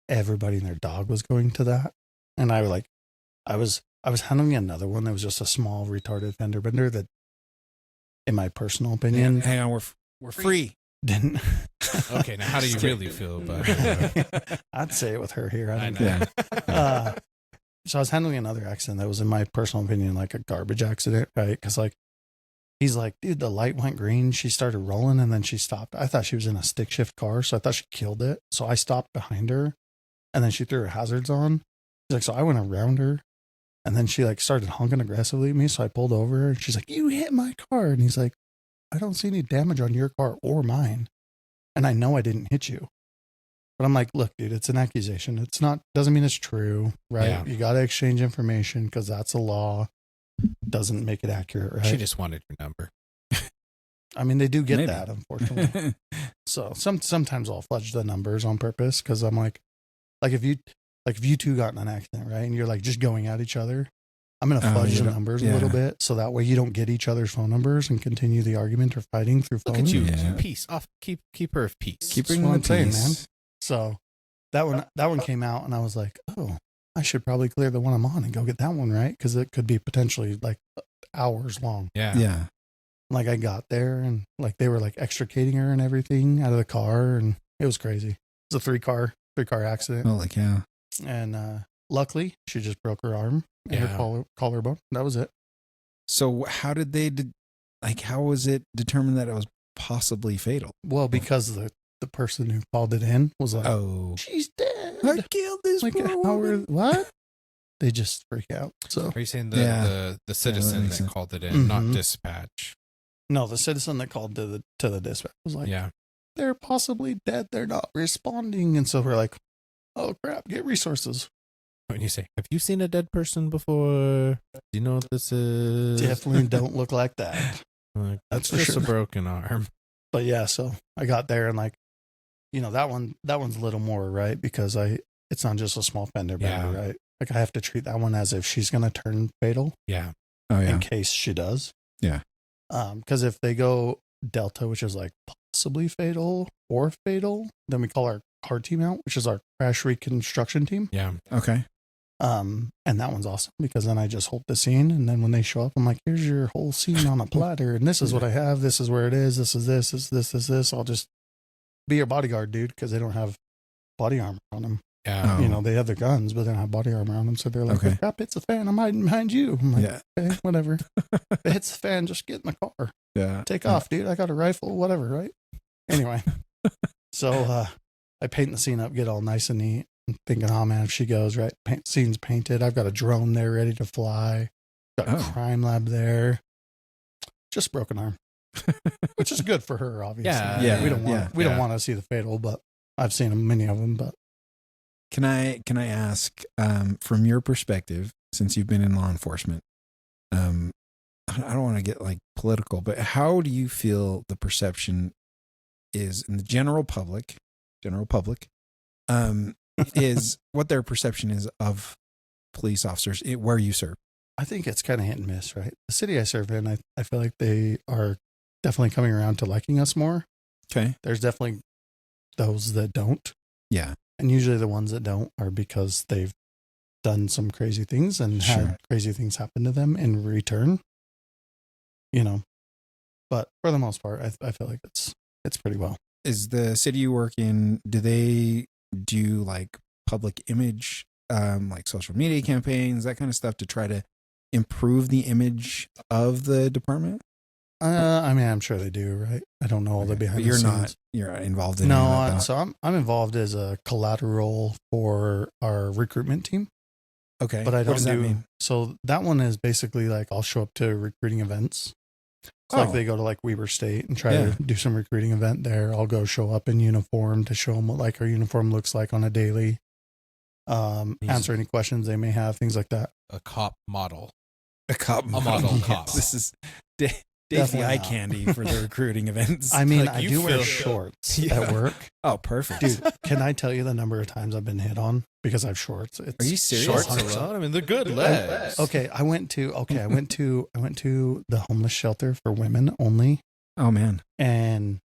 everybody and their dog was going to that. And I was handling another one that was just a small retarded fender bender that, in my personal opinion, hang on, we're free. Didn't. Okay, now how do you really feel about it? I'd say it with her here. I don't know. care. So I was handling another accident that was, in my personal opinion, like a garbage accident, right? Because like he's like, dude, the light went green. She started rolling and then she stopped. I thought she was in a stick shift car, so I thought she killed it. So I stopped behind her, and then she threw her hazards on. She's like, so I went around her, and then she like started honking aggressively at me. So I pulled over, and she's like, "You hit my car," and he's like, "I don't see any damage on your car or mine, and I know I didn't hit you." But I'm like, look, dude, it's an accusation. It's not, doesn't mean it's true, right? Yeah. You got to exchange information because that's a law. Doesn't make it accurate, right? She just wanted your number. I mean, they do get Maybe. that, unfortunately. So sometimes I'll fudge the numbers on purpose because I'm like if you two got in an accident, right, and you're like just going at each other, I'm gonna fudge the numbers a little bit so that way you don't get each other's phone numbers and continue the argument or fighting through phone. Look at you, Yeah. peace. Off, keep her of peace. Keep That's bringing what the I'm saying, peace. man. So that one came out, and I was like, oh, I should probably clear the one I'm on and go get that one, right? Because it could be potentially like hours long. Yeah. Yeah. Like I got there, and like they were like extricating her and everything out of the car, and it was crazy. It was a three car accident, Well, like, yeah. and luckily she just broke her arm and Yeah. her collarbone. That was it. So how did they, how was it determined that it was possibly fatal? Well, because the person who called it in was like, Oh. she's dead. I killed this Like, poor how woman. what? They just freak out. So Are you saying Yeah. the citizen makes that sense. called it in, not Mhm. dispatch? no, the citizen that called to the dispatch was like, Yeah. they're possibly dead. They're not responding. And so we're like, oh crap, get resources. When you say, "Have you seen a dead person before? Do you know what this is?" Definitely don't look like that. Like, That's that's for just sure. a broken arm. But yeah, so I got there and like, that one's a little more, right? Because it's not just a small fender bender, Yeah. right? Like I have to treat that one as if she's going to turn fatal Yeah. Oh, yeah. in case she does. Yeah. Because if they go Delta, which is like possibly fatal or fatal, then we call our car team out, which is our crash reconstruction team. Yeah. Okay. And that one's awesome because then I just hold the scene, and then when they show up, I'm like, here's your whole scene on a platter, and this is what I have, this is where it is, this is this. I'll just be your bodyguard, dude, because they don't have body armor on them. Yeah. Oh. They have their guns, but they don't have body armor on them, so they're like, Okay. "Oh, crap, it's a fan, I'm hiding behind you." I'm like, Yeah. okay, whatever. If it hits the fan, just get in the car. Yeah. Take off, dude. I got a rifle, whatever, right? Anyway, so I paint the scene up, get all nice and neat. I'm thinking, oh man, if she goes, right, scene's painted. I've got a drone there ready to fly. Got a Oh. crime lab there. Just broken arm, which is good for her, obviously. Yeah, yeah, we don't want yeah, we don't yeah. want to see the fatal, but I've seen many of them. But Can I ask, from your perspective, since you've been in law enforcement, I don't want to get like political, but how do you feel the perception is in the general public, is what their perception is of police officers where you serve? I think it's kind of hit and miss, right? The city I serve in, I feel like they are definitely coming around to liking us more. Okay. There's definitely those that don't. Yeah. And usually the ones that don't are because they've done some crazy things and Sure. had crazy things happen to them in return. But for the most part, I feel like it's pretty well. Is the city you work in, do they do like public image, like social media campaigns, that kind of stuff to try to improve the image of the department? I mean, I'm sure they do, right? I don't know all the Okay. behind But the you're scenes. you're not involved in No, any of that. so I'm involved as a collateral for our recruitment team, Okay. but I What don't does that do. mean? So that one is basically like I'll show up to recruiting events. So like Oh. they go to like Weber State and try Yeah. to do some recruiting event there. I'll go show up in uniform to show them what like our uniform looks like on a daily. Answer any questions they may have, things like that. A cop model. A cop A model Yes. cop. This is Dave's the Definitely eye not. candy for the recruiting events. I mean, Like, I you do wear feel- shorts Yeah. at work. Oh, perfect. Dude, can I tell you the number of times I've been hit on because I have shorts? It's Are you serious? Shorts 100%. alone? I mean, they're good legs. Okay, I went to the homeless shelter for women only, Oh man. and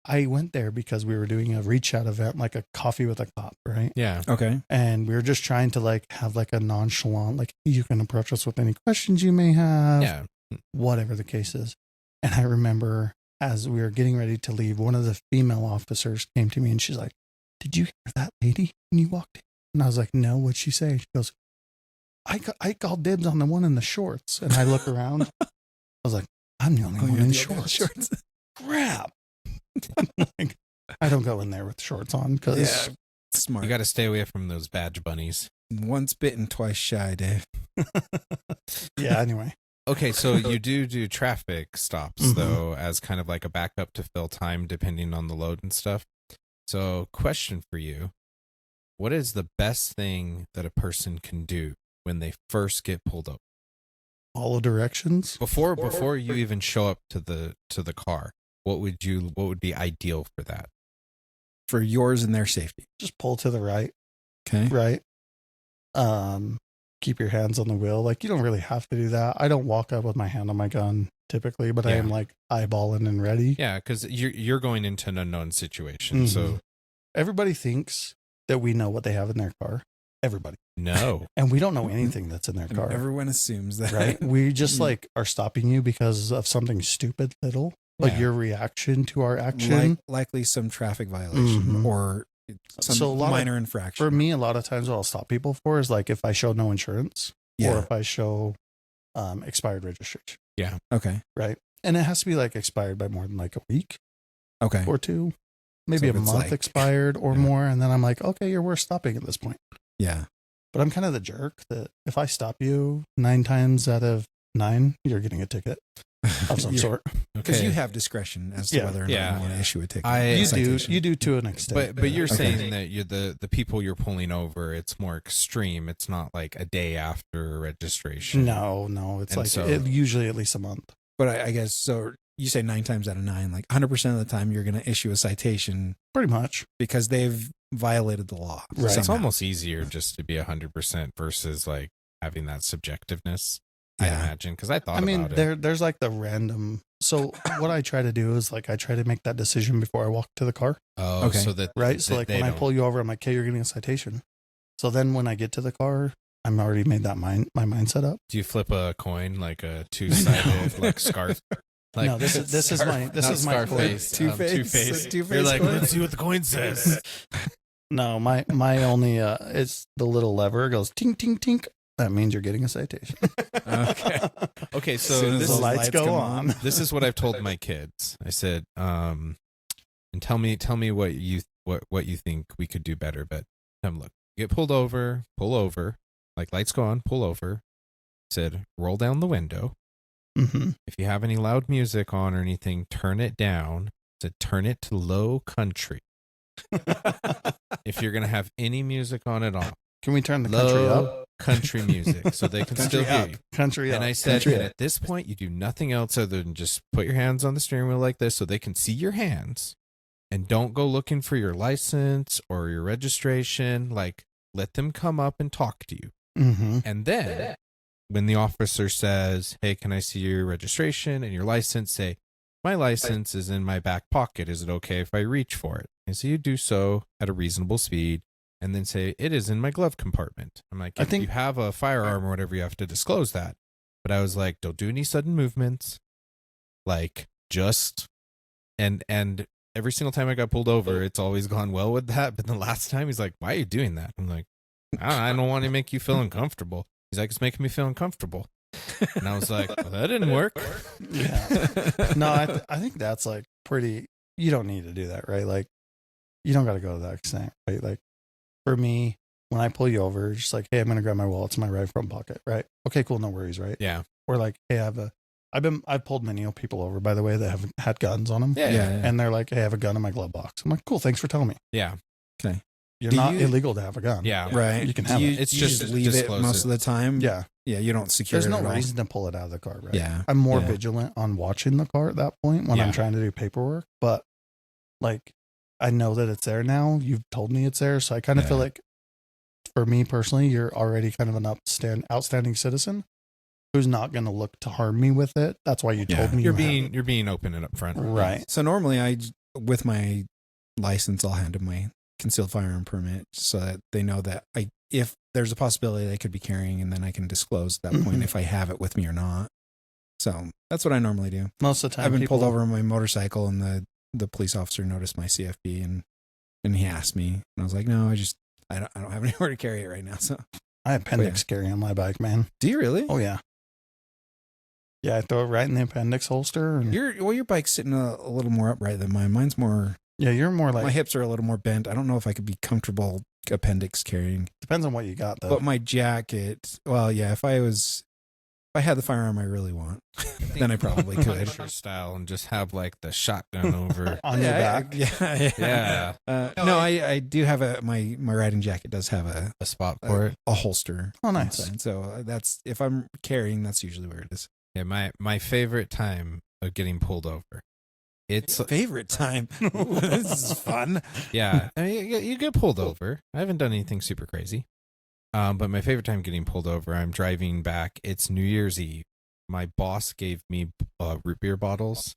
I went there because we were doing a reach out event, like a coffee with a cop, right? Yeah. Okay. And we were just trying to like have like a nonchalant, like you can approach us with any questions you may have, Yeah. whatever the case is. And I remember as we were getting ready to leave, one of the female officers came to me and she's like, "Did you hear that lady when you walked in?" And I was like, "No, what'd she say?" She goes, I called dibs on the one in the shorts." And I look around. I was like, "I'm the only one you're in the only one in shorts." Crap. Like, I don't go in there with shorts on because Yeah. Smart. You got to stay away from those badge bunnies. Once bitten, twice shy, Dave. yeah, anyway. Okay, so you do traffic stops, Mhm. though, as kind of like a backup to fill time depending on the load and stuff. So, question for you. What is the best thing that a person can do when they first get pulled up? Follow directions. Before you even show up to the car, what would be ideal for that? For yours and their safety. Just pull to the right. Okay. Right. Keep your hands on the wheel. Like you don't really have to do that. I don't walk up with my hand on my gun typically, but I am Yeah. like eyeballing and ready. Yeah, because you're going into an unknown situation. So Everybody thinks that we know what they have in their car. Everybody. no. And we don't know anything that's in their And car. everyone assumes that. Right. We just like are stopping you because of something stupid little. Like Yeah. your reaction to our action. Likely some traffic violation Mhm. or some So a lot of- minor infraction. For me, a lot of times what I'll stop people for is like if I show no insurance or Yeah. if I show expired registration. Okay. Right. And it has to be like expired by more than like a week Okay. or two, maybe So a if it's month like- expired or Yeah. more. And then I'm like, okay, you're worth stopping at this point. Yeah. But I'm kind of the jerk that if I stop you 9 times out of 9, you're getting a ticket of some sort. Because Okay. you have discretion as to Yeah. whether or not Yeah. you want to issue a ticket. I- You citation. do to an extent. But you're Okay. saying that you're the people you're pulling over, it's more extreme. It's not like a day after registration. No, it's And like so- usually at least a month. But I guess so. You say 9 times out of 9, like 100% of the time, you're going to issue a citation Pretty much. because they've violated the law. Right. It's somehow. almost easier just to be 100% versus like having that subjectiveness. I Yeah. imagine because I thought I mean, about it. there's like the random. So what I try to do is like I try to make that decision before I walk to the car. Oh, Okay. so that Right. So that like they when I don't- pull you over, I'm like, okay, you're getting a citation. So then when I get to the car, I'm already made that my mindset up. Do you flip a coin like a two-sided like scarf? Like, No, this is my Not my Scarface, Two-Face. Two-Face. Two-Face You're like, coin. let's see what the coin says. No, my only it's the little lever. It goes tink tink tink. That means you're getting a citation. Okay. Okay, As so soon as this the those is lights go come on. this is what I've told my kids. I said, and tell me what you think we could do better. But look, get pull over, like lights go on, pull over. Said, roll down the window. Mm-hmm. If you have any loud music on or anything, turn it down. Said, turn it to low country. If you're gonna have any music on at all, Can we turn the country up? low country music, so they can Country still hear up. you. Country And up. I said, Country and up. at this point, you do nothing else other than just put your hands on the steering wheel like this so they can see your hands and don't go looking for your license or your registration. Like, let them come up and talk to you. Mm-hmm. And then when the officer says, hey, can I see your registration and your license? Say, my license is in my back pocket. Is it okay if I reach for it? And so you do so at a reasonable speed. And then say, it is in my glove compartment. I'm like, I if think- you have a firearm or whatever, you have to disclose that. But I was like, don't do any sudden movements. Like, just, and every single time I got pulled over, it's always gone well with that. But the last time he's like, why are you doing that? I'm like, I don't want to make you feel uncomfortable. He's like, it's making me feel uncomfortable. And I was like, well, that didn't work. Yeah. No, I think that's like pretty. You don't need to do that, right? Like, you don't got to go to that extent, right? Like, for me, when I pull you over, just like, hey, I'm gonna grab my wallet. It's in my right front pocket, right? Okay, cool, no worries, right? Yeah. Or like, hey, I've pulled many people over, by the way, that have had guns on them, Yeah. Yeah. and they're like, hey, I have a gun in my glove box. I'm like, cool, thanks for telling me. Yeah. Okay. you're Do not you- illegal to have a gun. Yeah. Right. You can Do have you, it. It's you just leave it disclose most it. of the time. Yeah. Yeah. You don't secure There's it no at all. reason to pull it out of the car, right? Yeah. I'm more Yeah. vigilant on watching the car at that point when Yeah. I'm trying to do paperwork. But like, I know that it's there now. You've told me it's there. So I kind of feel Yeah. like, for me personally, you're already kind of an outstanding citizen who's not going to look to harm me with it. That's why you Yeah. told me You're you had being you're being open and upfront. it. Right. So normally with my license, I'll hand them my concealed firearm permit so that they know that if there's a possibility they could be carrying, and then I can disclose at that point Mhm. if I have it with me or not. So that's what I normally do. Most of the time, I've been people, pulled over on my motorcycle, and the police officer noticed my CFP, and he asked me, and I was like, no, I don't have anywhere to carry it right now. So I have appendix carry on my bike, man. do you really? Oh yeah. Yeah, I throw it right in the appendix holster. And Your bike's sitting a little more upright than mine. Mine's more. yeah, you're more My like, hips are a little more bent. I don't know if I could be comfortable appendix carrying. depends on what you got though. But my jacket, well, yeah, if I had the firearm I really want, then I probably could. Punisher style and just have like the shotgun over. On your back. Yeah. Yeah. No, I do have my riding jacket does have A spot for it. a holster. Oh, nice. inside. So that's, if I'm carrying, that's usually where it is. Yeah, my favorite time of getting pulled over. It's Favorite time. This is fun. yeah. I mean, you get pulled over. I haven't done anything super crazy. But my favorite time getting pulled over, I'm driving back. It's New Year's Eve. My boss gave me root beer bottles,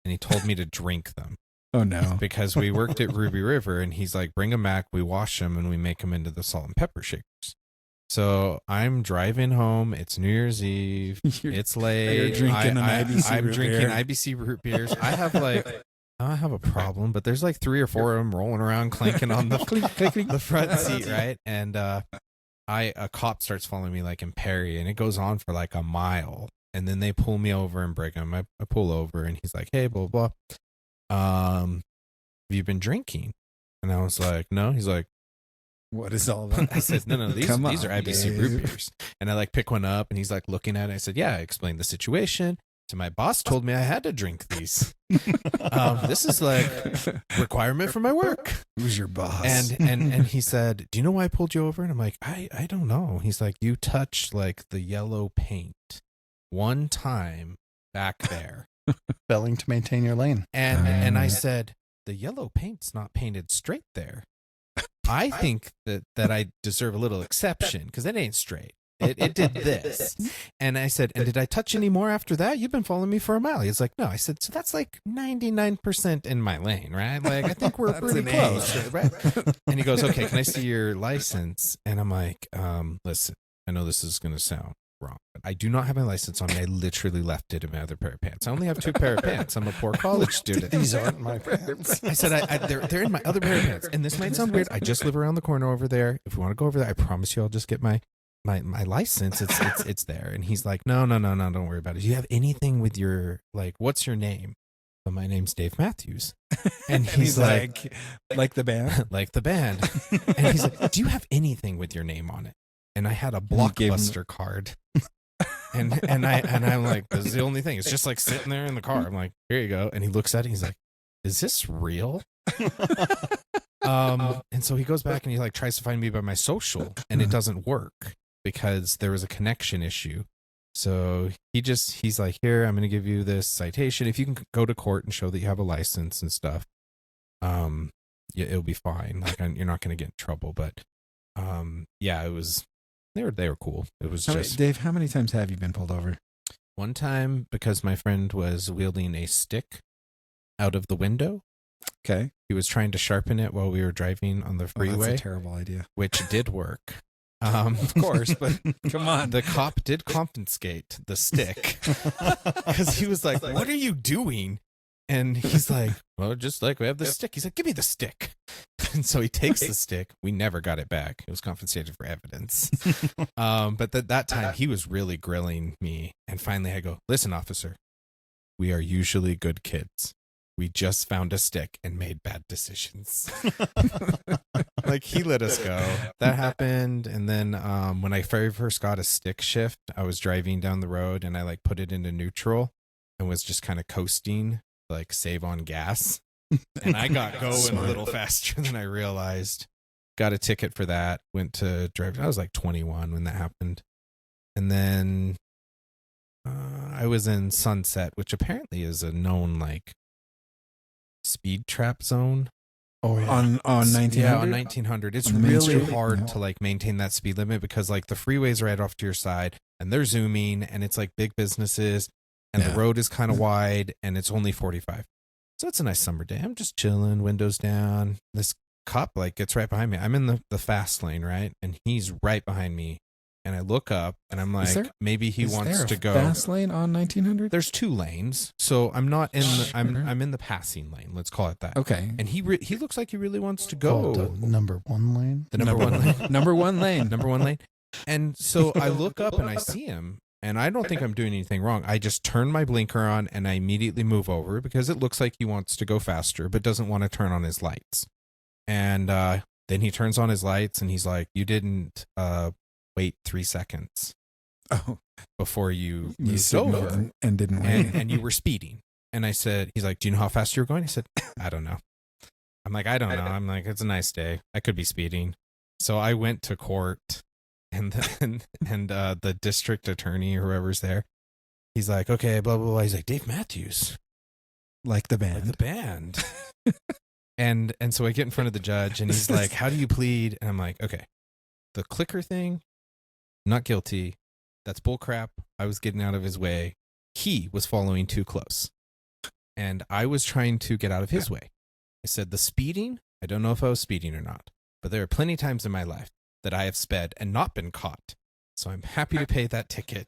and he told me to drink them Oh no. because we worked at Ruby River, and he's like, bring them back, we wash them, and we make them into the salt and pepper shakers. So I'm driving home. It's New Year's Eve. It's late. You're drinking an IBC I'm root drinking beer. IBC root beers. I don't have a problem, but there's like 3 or 4 of them rolling around, clanking on the front seat, right? And a cop starts following me like in Perry, and it goes on for like a mile, and then they pull me over and break them. I pull over, and he's like, "Hey, blah blah. Have you been drinking?" And I was like, "No." He's like, What is all that? I said, no, these Come are on, IBC Dave. root beers. And I like pick one up, and he's like looking at it. I said, yeah, I explained the situation. So my boss told me I had to drink these. This is like requirement for my work. Who's your boss? And he said, do you know why I pulled you over? And I'm like, I don't know. He's like, you touched like the yellow paint one time back there. Failing to maintain your lane. And I said, the yellow paint's not painted straight there. I think that I deserve a little exception because it ain't straight. It did this. And I said, and did I touch any more after that? You've been following me for a mile. He's like, no. I said, so that's like 99% in my lane, right? Like, I think we're pretty an A. close, right? And he goes, okay, can I see your license? And I'm like, listen, I know this is going to sound wrong, but I do not have my license on me. I literally left it in my other pair of pants. I only have 2 pair of pants. I'm a poor college student. These aren't my pants. I said, they're in my other pair of pants. And this might sound weird. I just live around the corner over there. If you want to go over there, I promise you I'll just get my license. It's there. And he's like, no, don't worry about it. Do you have anything with your, like, what's your name? Well, my name's Dave Matthews. And he's like the band? like the band. And he's like, do you have anything with your name on it? And I had a Blockbuster card. And I'm like, this is the only thing. It's just like sitting there in the car. I'm like, here you go. And he looks at it. He's like, is this real? And so he goes back and he like tries to find me by my social, and it doesn't work because there was a connection issue. So he's like, here, I'm going to give you this citation. If you can go to court and show that you have a license and stuff, yeah, it'll be fine. Like, you're not going to get in trouble. But yeah, it was. They were cool. It was just Dave, how many times have you been pulled over? one time because my friend was wielding a stick out of the window. Okay. He was trying to sharpen it while we were driving on the Oh, freeway, that's a terrible idea. which did work. Of course, but come on. The cop did confiscate the stick because he was like, "What are you doing?" And he's like, "Well, just like we have this stick." He's like, "Give me the stick." And so he takes the stick. We never got it back. It was confiscated for evidence. But that time he was really grilling me. And finally I go, "Listen, officer, we are usually good kids. We just found a stick and made bad decisions." Like, he let us go. That happened. And then when I very first got a stick shift, I was driving down the road and I like put it into neutral and was just kind of coasting, like save on gas. And I got going a little faster than I realized. got a ticket for that. Went to drive. I was like 21 when that happened. And then I was in Sunset, which apparently is a known like speed trap zone. Oh, yeah. On 1900? Yeah, on 1900. It's On Main really Street? hard Yeah. to like maintain that speed limit because like the freeway's right off to your side and they're zooming and it's like big businesses and the Yeah. road is kind of wide and it's only 45. So it's a nice summer day. I'm just chilling, windows down. This cop like gets right behind me. I'm in the fast lane, right? And he's right behind me. And I look up and I'm like, there- maybe he Is wants there a to go. fast lane on 1900? There's 2 lanes. So I'm not in the Sure. I'm in the passing lane. Let's call it that. Okay. And he looks like he really wants to Oh, go. the number 1 lane. The number 1 lane. Number 1 lane. Number 1 lane. And so I look up and I see him and I don't think I'm doing anything wrong. I just turn my blinker on and I immediately move over because it looks like he wants to go faster but doesn't want to turn on his lights. And then he turns on his lights and he's like, you didn't wait 3 seconds Oh, before you you moved signaled over and didn't wait. and you were speeding. And I said, he's like, do you know how fast you were going? I said, I don't know. I'm like, I don't know. I'm like, it's a nice day. I could be speeding. So I went to court and the district attorney or whoever's there, he's like, okay, blah, blah, blah. He's like, Dave Matthews, Like the like band. the band. and so I get in front of the judge and he's like, how do you plead? And I'm like, okay, the clicker thing, not guilty. That's bull crap. I was getting out of his way. He was following too close. And I was trying to get out of his way. I said, the speeding, I don't know if I was speeding or not, but there are plenty of times in my life that I have sped and not been caught. So I'm happy to pay that ticket.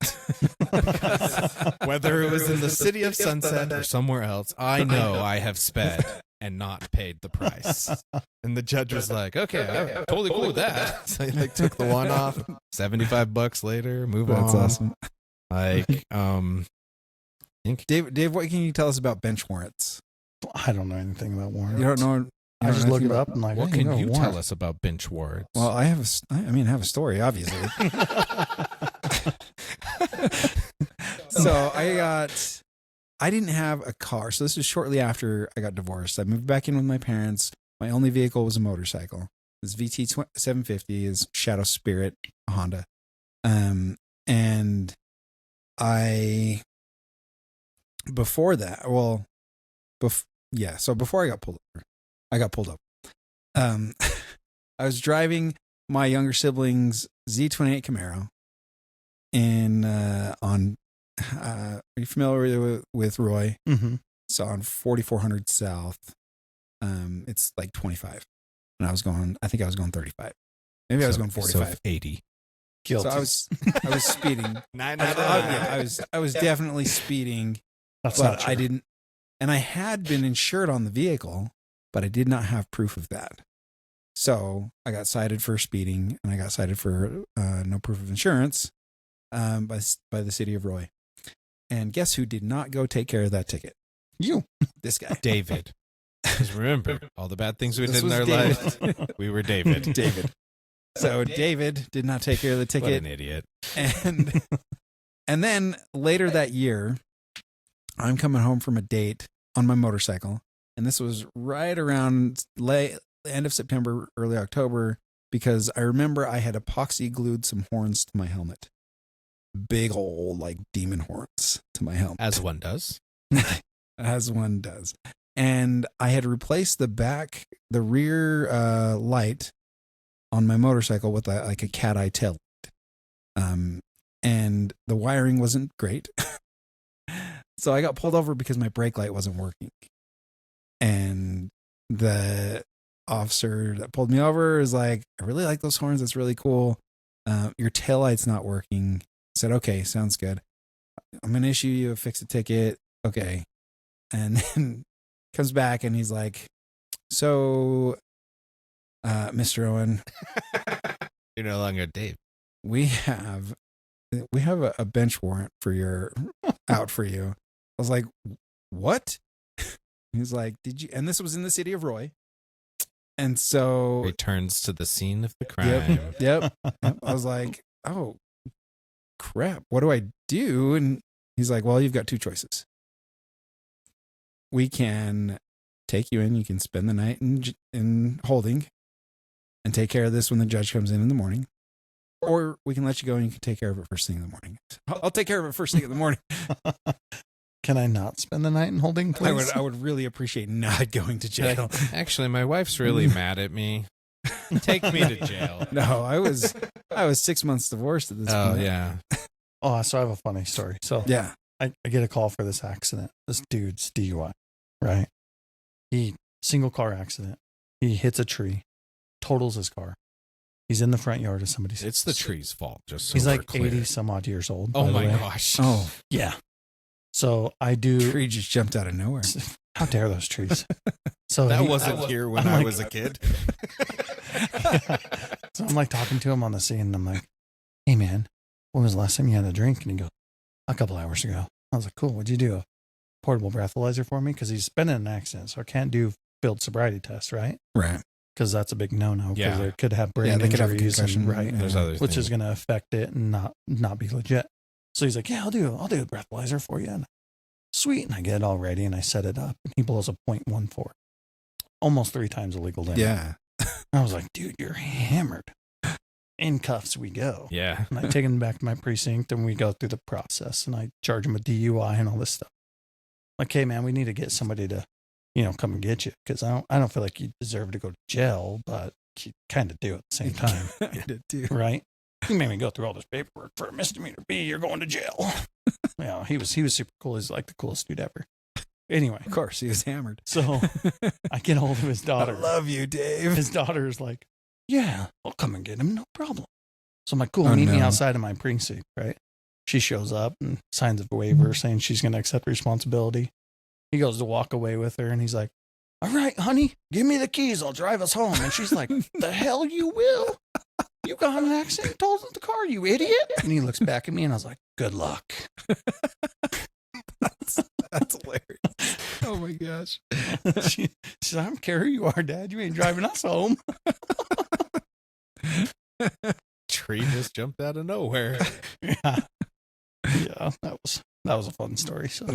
Because whether it was in the city of Sunset or somewhere else, I know I have sped and not paid the price. And the judge was like, okay, I'm totally cool with that. So he like took the one off, $75 later, move on. That's awesome. Like, Dave, what can you tell us about bench warrants? I don't know anything about warrants. You don't know? I just look it up. up and like, what hey, can you warrant. tell us about bench warrants? Well, I have I have a story, obviously. So I didn't have a car. So this was shortly after I got divorced. I moved back in with my parents. My only vehicle was a motorcycle. This VT 750 is Shadow Spirit, a Honda. And before that, so before I got pulled over, I was driving my younger siblings' Z28 Camaro are you familiar with Roy? Mm-hmm. So on 4400 South, it's like 25. And I think I was going 35. Maybe I was going 45. So 80. Guilty. So I was speeding. 9 I was definitely speeding, That's not but true. I didn't, and I had been insured on the vehicle, but I did not have proof of that. So I got cited for speeding, and I got cited for no proof of insurance by the city of Roy. And guess who did not go take care of that ticket? You. This guy. David. Because remember, all the bad things we This did in was our David. life, we were David. David. So David did not take care of the What ticket. an idiot. And then later that year, I'm coming home from a date on my motorcycle. And this was right around end of September, early October, because I remember I had epoxy glued some horns to my helmet. Big old like demon horns to my helmet. As one does. As one does. And I had replaced the rear light on my motorcycle with a cat eye tail light. And the wiring wasn't great. So I got pulled over because my brake light wasn't working. And the officer that pulled me over is like, I really like those horns. That's really cool. Your taillight's not working. I said, okay, sounds good. I'm going to issue you a fix-it ticket. Okay. And then comes back and he's like, so, Mr. Owen, You're no longer Dave. we have a bench warrant out for you. I was like, what? He's like, did you? And this was in the city of Roy. And so Returns to the scene of the crime. Yep. I was like, oh, crap. What do I do? And he's like, well, you've got 2 choices. We can take you in. You can spend the night in holding, and take care of this when the judge comes in the morning. Or we can let you go and you can take care of it first thing in the morning. I'll take care of it first thing in the morning. Can I not spend the night in holding, please? I would really appreciate not going to jail. Actually, my wife's really mad at me. Take me to jail. No, I was 6 months divorced at this Oh, point. yeah. Oh, so I have a funny story. So Yeah. I get a call for this accident. This dude's DUI, right? Single car accident. He hits a tree, totals his car. He's in the front yard of somebody's. It's the tree's fault. Just so He's we're like clear. 80 some odd years old. Oh, by the my way. gosh. Oh, Yeah. So I do. tree just jumped out of nowhere. How dare those trees? So That he- wasn't here when I'm I like- was a kid. Yeah. So I'm like talking to him on the scene, and I'm like, "Hey, man, when was the last time you had a drink?" And he goes, "A couple hours ago." I was like, "Cool. What'd you do? A portable breathalyzer for me?" Because he's been in an accident, so I can't do field sobriety tests, right? Right. Because that's a big no-no. Because Yeah. they could have brain They could have a injuries, concussion. right? Yeah. There's other Which things. is going to affect it and not be legit. So he's like, "Yeah, I'll do a breathalyzer for you." And sweet, and I get it all ready, and I set it up, and he blows a .14, almost 3 times the legal limit. Yeah. I was like, "Dude, you're hammered." In cuffs we go. Yeah. And I take him back to my precinct, and we go through the process, and I charge him a DUI and all this stuff. Like, "Hey, man, we need to get somebody to, come and get you, because I don't feel like you deserve to go to jail, but you kind of do at the same time, I did too. right? You made me go through all this paperwork for a misdemeanor B. You're going to jail." Yeah, he was super cool. He's like the coolest dude ever. Anyway, Of course, he was hammered. so I get a hold of his I daughter. love you, Dave. His daughter is like, "Yeah, I'll come and get him, no problem." So I'm like, "Cool, Oh, meet me no. outside of my precinct," right? She shows up and signs a waiver saying she's going to accept responsibility. He goes to walk away with her, and he's like, "All right, honey, give me the keys. I'll drive us home." And she's like, "The hell you will? You got in an accident, totaled the car, you idiot." And he looks back at me, and I was like, "Good luck." That's hilarious. Oh my gosh. She's like, "I don't care who you are, Dad. You ain't driving us home." Tree just jumped out of nowhere. Yeah, that was a fun story. So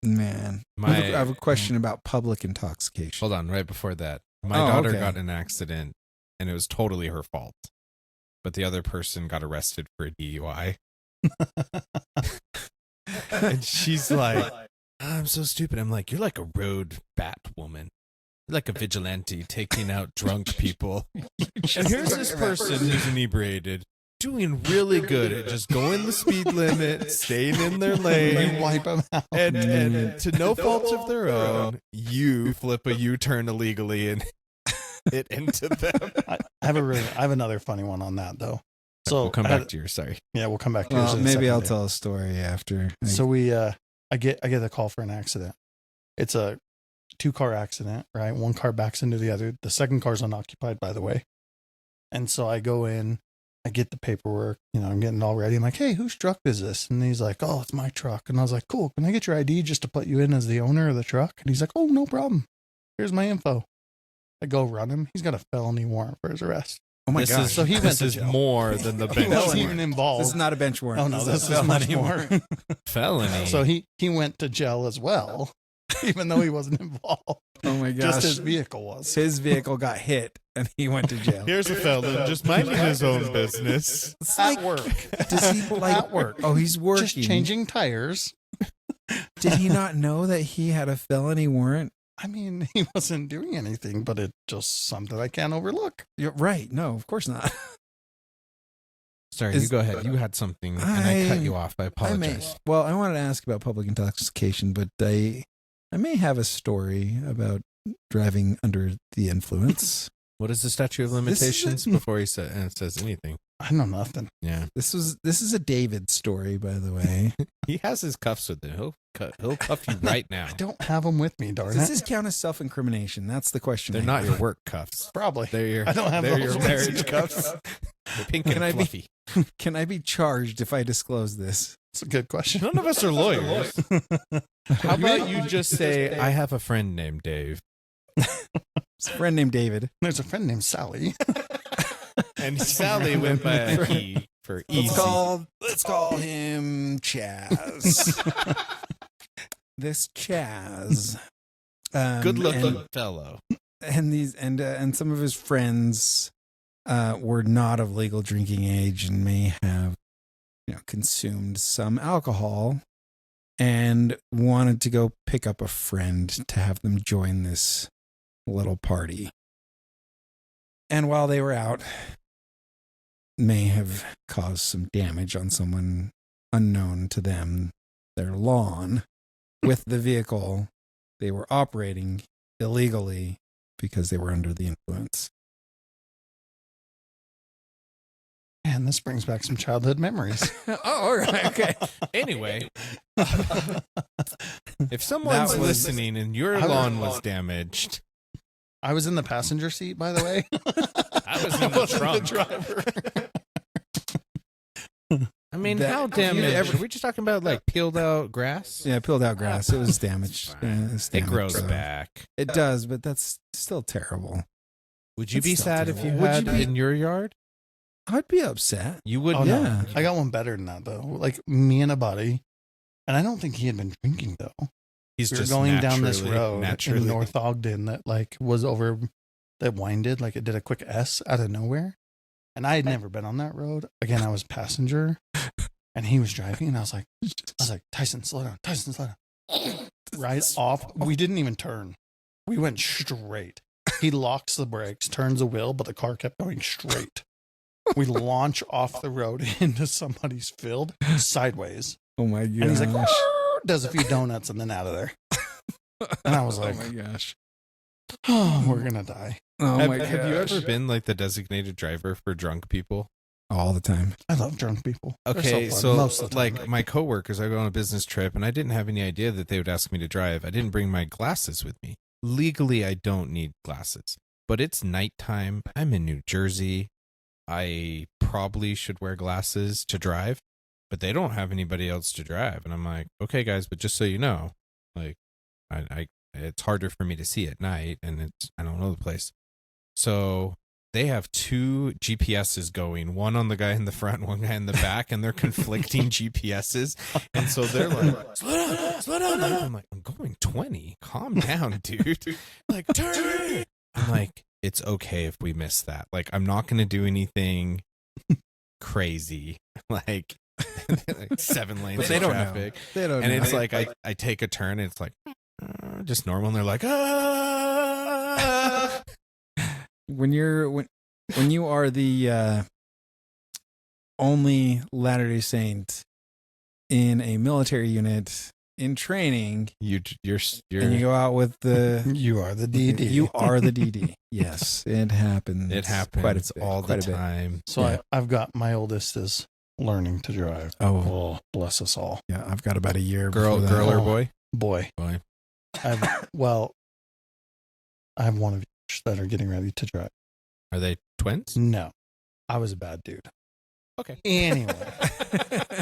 Man. I have a question about public intoxication. Hold on, right before that. My Oh, daughter okay. got in an accident, and it was totally her fault. But the other person got arrested for a DUI. And she's like, "I'm so stupid." I'm like, "You're like a road bat woman. You're like a vigilante taking out drunk people." And here's this person who's inebriated, doing really good at just going the speed limit, staying in their you lane, wipe them out. and to no fault of their own, you flip a U-turn illegally and hit into them. I have another funny one on that though. So We'll come I had- back to your sorry. Yeah, we'll come back to yours. Well, in a maybe second I'll there. tell a story after. So I get a call for an accident. It's a 2-car accident, right? One car backs into the other. The second car's unoccupied, by the way. And so I go in, I get the paperwork, I'm getting it all ready. I'm like, "Hey, whose truck is this?" And he's like, "Oh, it's my truck." And I was like, "Cool. Can I get your ID just to put you in as the owner of the truck?" And he's like, "Oh, no problem. Here's my info." I go run him. He's got a felony warrant for his arrest. oh my This gosh. is, So he went this to is jail. more than the He bench wasn't felony. even warrant. involved. This is not a bench warrant. Oh, no, this a is much felony more. Felony. So he went to jail as well, even though he wasn't involved. Oh my gosh. Just his vehicle was. His vehicle got hit and he went to jail. Here's a felon just minding his own business. It's At like, work. does he like At work. Oh, he's working. Just changing tires. Did he not know that he had a felony warrant? I mean, he wasn't doing anything, but it's just something I can't overlook. You're right. No, of course not. Sorry, Is- you go ahead. You had something, and I cut you off. I apologize. Well, I wanted to ask about public intoxication, but I may have a story about driving under the influence. What is the statute of This is- limitations before he says anything? I know nothing. Yeah, This is a David story, by the way. he has his cuffs with him. He'll cuff you right now. I don't have them with me, darn Does it. this count as self-incrimination? That's the question. They're I not have. your work cuffs. Probably. They're your. I don't have They're those your ones marriage either. cuffs. They're pink Can and I be- fluffy. Can I be charged if I disclose this? It's a good question. None of us are lawyers. How about you just say, "I have a friend named Dave," It's a friend named David. There's a friend named Sally. and Sally went by a he for easy. Let's call him Chaz. This Chaz. Good-looking and- fellow. and these and some of his friends were not of legal drinking age and may have, consumed some alcohol and wanted to go pick up a friend to have them join this little party. And while they were out, may have caused some damage on someone unknown to them, their lawn, with the vehicle they were operating illegally because they were under the influence. And this brings back some childhood memories. Oh, all right. Okay. Anyway, if someone's listening and your lawn was damaged, I was in the passenger seat, by the way. I was in the trunk. driver. I mean, That- how damaged? Are we just talking about like peeled out grass? Yeah, peeled out grass. It was damaged. Yeah, it's It damaged, grows so- back. It does, but that's still terrible. Would you It's be still sad if you terrible. Would had you be- in your yard? I'd be upset. You would. Oh, Yeah. no. I got one better than that, though. Like, me and a buddy, and I don't think he had been drinking, though. He's We were just going down this naturally- road naturally- in North Ogden that, like, was over, that winded, like, it did a quick S out of nowhere. And I had never been on that road. Again, I was passenger, and he was driving, and I was like, Tyson, slow down. Tyson, slow down. Right off. We didn't even turn. We went straight. He locks the brakes, turns the wheel, but the car kept going straight. We launch off the road into somebody's field sideways. Oh my gosh. And he's like, does a few donuts and then out of there. And I was like, oh my gosh. oh, we're going to die. Oh have, my gosh. have you ever been like the designated driver for drunk people? All the time. I love drunk people. They're Okay, fun, so most of the time. like my coworkers, I go on a business trip and I didn't have any idea that they would ask me to drive. I didn't bring my glasses with me. Legally, I don't need glasses, but it's nighttime. I'm in New Jersey. I probably should wear glasses to drive, but they don't have anybody else to drive. And I'm like, okay, guys, but just so you know, like, it's harder for me to see at night, and I don't know the place. So they have two GPSs going, one on the guy in the front, one guy in the back, and they're conflicting GPSs. And so they're like, slow down. I'm like, I'm going 20. Calm down, dude. Like, turn. I'm like, it's okay if we miss that. Like, I'm not going to do anything crazy. Like 7 lanes But they of don't traffic. know. They don't And know. it's like, I take a turn, and it's like, just normal. And they're like, ah. when you are the only Latter-day Saint in a military unit in training, You're and you go out with the You are the DD. You are the DD. Yes, it happens. it happens quite a bit, all the quite a bit. time. So Yeah. I've got my oldest is learning to drive. Oh, Bless us all. yeah. I've got about a year. Girl before that. or Oh. boy? Boy, Boy. I have one of each that are getting ready to drive. Are they twins? No, I was a bad dude. Okay. Anyway,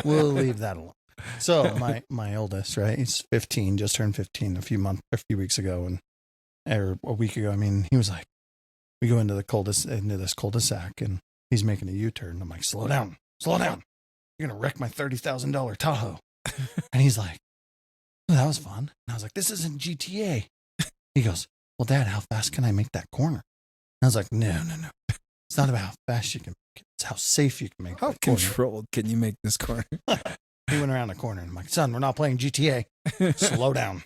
we'll leave that alone. So my oldest, right? He's 15, just turned 15 a few weeks ago, or a week ago. I mean, he was like, we go into this cul-de-sac, and he's making a U-turn. I'm like, slow down. You're gonna wreck my $30,000 Tahoe. And he's like, oh, that was fun. And I was like, this isn't GTA. He goes, well, Dad, how fast can I make that corner? And I was like, no. It's not about how fast you can make it. It's how safe you can make How that corner. controlled can you make this corner? He went around the corner, and I'm like, son, we're not playing GTA. Slow down.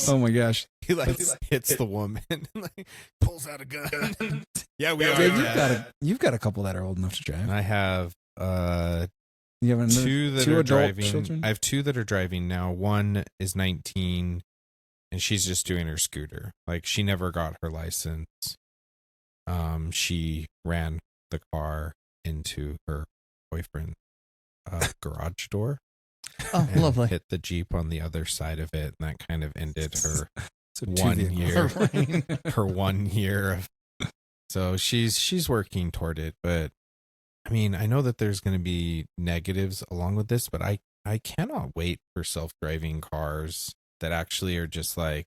Oh my gosh. He like hits the woman and like pulls out a gun. Yeah, we are. Yeah, you've got a couple that are old enough to drive. I have You have another, two that two are adult driving. children? I have two that are driving now. One is 19, and she's just doing her scooter. Like, she never got her license. She ran the car into her boyfriend's garage door. Oh, And lovely. hit the Jeep on the other side of it, and that kind of ended her So two 1 vehicles. year. Her 1 year of. So she's working toward it, but I mean, I know that there's going to be negatives along with this, but I cannot wait for self-driving cars that actually are just like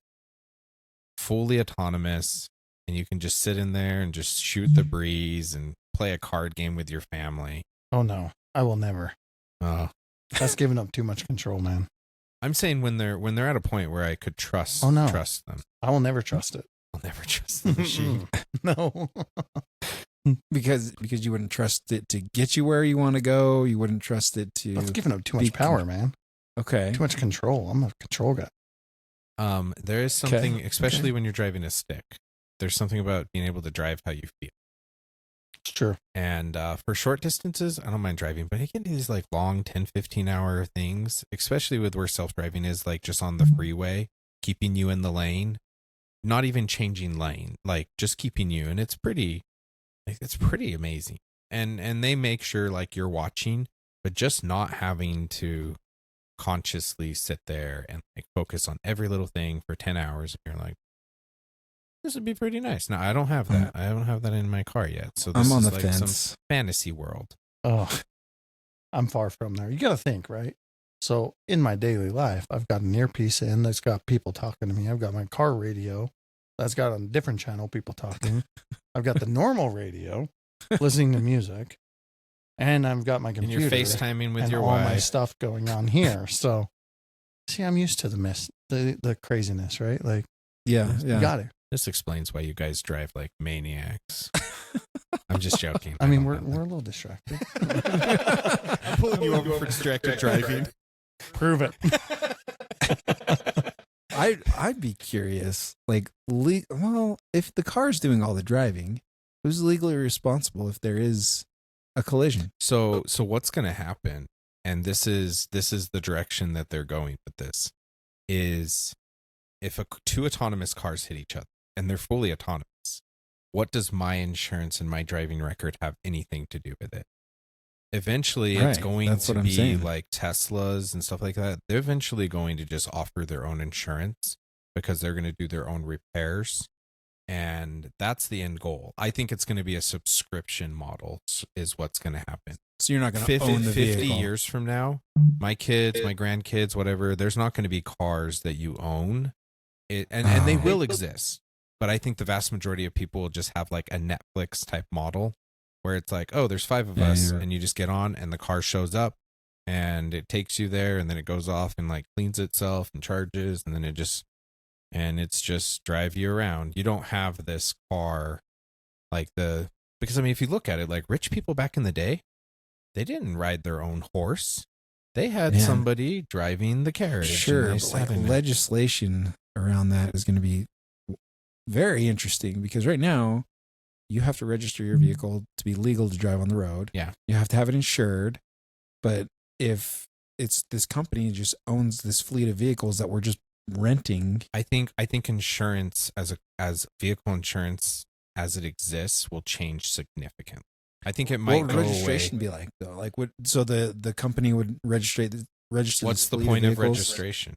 fully autonomous, and you can just sit in there and just shoot the breeze and play a card game with your family. Oh, no. I will never. That's giving up too much control, man. I'm saying when they're at a point where I could trust Oh, no. trust them. I will never trust it. I'll never trust the machine. No. Because you wouldn't trust it to get you where you want to go. You wouldn't trust it to. That's giving up too much power, man. Okay. Too much control. I'm a control guy. There is something, especially when you're driving a stick. There's something about being able to drive how you feel. It's true. And for short distances, I don't mind driving, but I get these like long 10, 15 hour things, especially with where self-driving is, like just on the freeway, keeping you in the lane, not even changing lane, like just keeping you. And it's pretty amazing. And they make sure like you're watching, but just not having to consciously sit there and like focus on every little thing for 10 hours. And you're like, this would be pretty nice. Now, I don't have that. I don't have that in my car yet. So this I'm on is the like fence. some fantasy world. Oh, I'm far from there. You got to think, right? So in my daily life, I've got an earpiece in that's got people talking to me. I've got my car radio that's got on a different channel people talking. I've got the normal radio listening to music. And I've got my And computer. you're FaceTiming with and your all my wife. stuff going on here. So, see, I'm used to the craziness, right? Like, Yeah. you got it. This explains why you guys drive like maniacs. I'm just joking. I mean, don't we're have a little distracted. that. Pulling you over for distracted driving. Prove it. I'd be curious. Like, well, if the car's doing all the driving, who's legally responsible if there is a collision? So what's going to happen? And this is the direction that they're going with this. Is if two autonomous cars hit each other and they're fully autonomous, what does my insurance and my driving record have anything to do with it? Eventually, it's Right, going that's to what I'm be saying. like Teslas and stuff like that. They're eventually going to just offer their own insurance because they're going to do their own repairs. And that's the end goal. I think it's going to be a subscription model is what's going to happen. So you're not going to 50, own the 50 vehicle. years from now, my kids, my grandkids, whatever, there's not going to be cars that you own. And they will exist. But I think the vast majority of people will just have like a Netflix type model where it's like, oh, there's 5 of us and you just get on and the car shows up and it takes you there and then it goes off and like cleans itself and charges and then it's just drive you around. You don't have this car because I mean, if you look at it, like rich people back in the day, they didn't ride their own horse. They had somebody driving the carriage. Sure, but like legislation around that is going to be very interesting because right now you have to register your vehicle to be legal to drive on the road. Yeah. You have to have it insured. But if it's this company just owns this fleet of vehicles that we're just renting, I think insurance as vehicle insurance as it exists will change significantly. I think it might what go would registration away. be like though? Like what? So the company would register. What's this the fleet point of vehicles registration?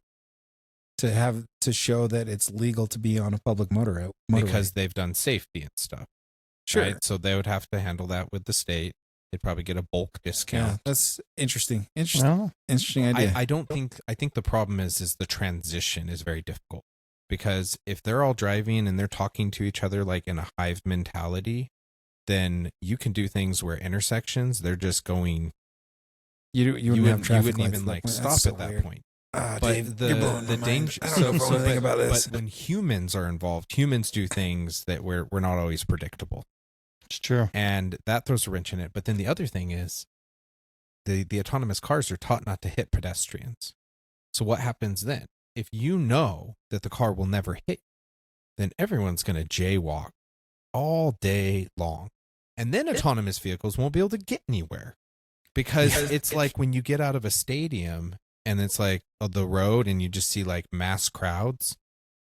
to show that it's legal to be on a public motorway? Because they've done safety and stuff. Sure. Right? So they would have to handle that with the state. They'd probably get a bulk Yeah, discount. that's interesting. Well, Interesting idea. I think the problem is the transition is very difficult because if they're all driving and they're talking to each other like in a hive mentality, then you can do things where intersections, they're just going. You wouldn't have traffic wouldn't lights even at like that point. stop That's so at that weird. point. Ah, But Dave, you're blowing the my danger. mind. I don't know anything about this. But when humans are involved, humans do things that we're not always predictable. it's true. And that throws a wrench in it. But then the other thing is the autonomous cars are taught not to hit pedestrians. So what happens then? If you know that the car will never hit you, then everyone's going to jaywalk all day long. And then autonomous vehicles won't be able to get anywhere because it's like when you get out of a stadium and it's like the road and you just see like mass crowds.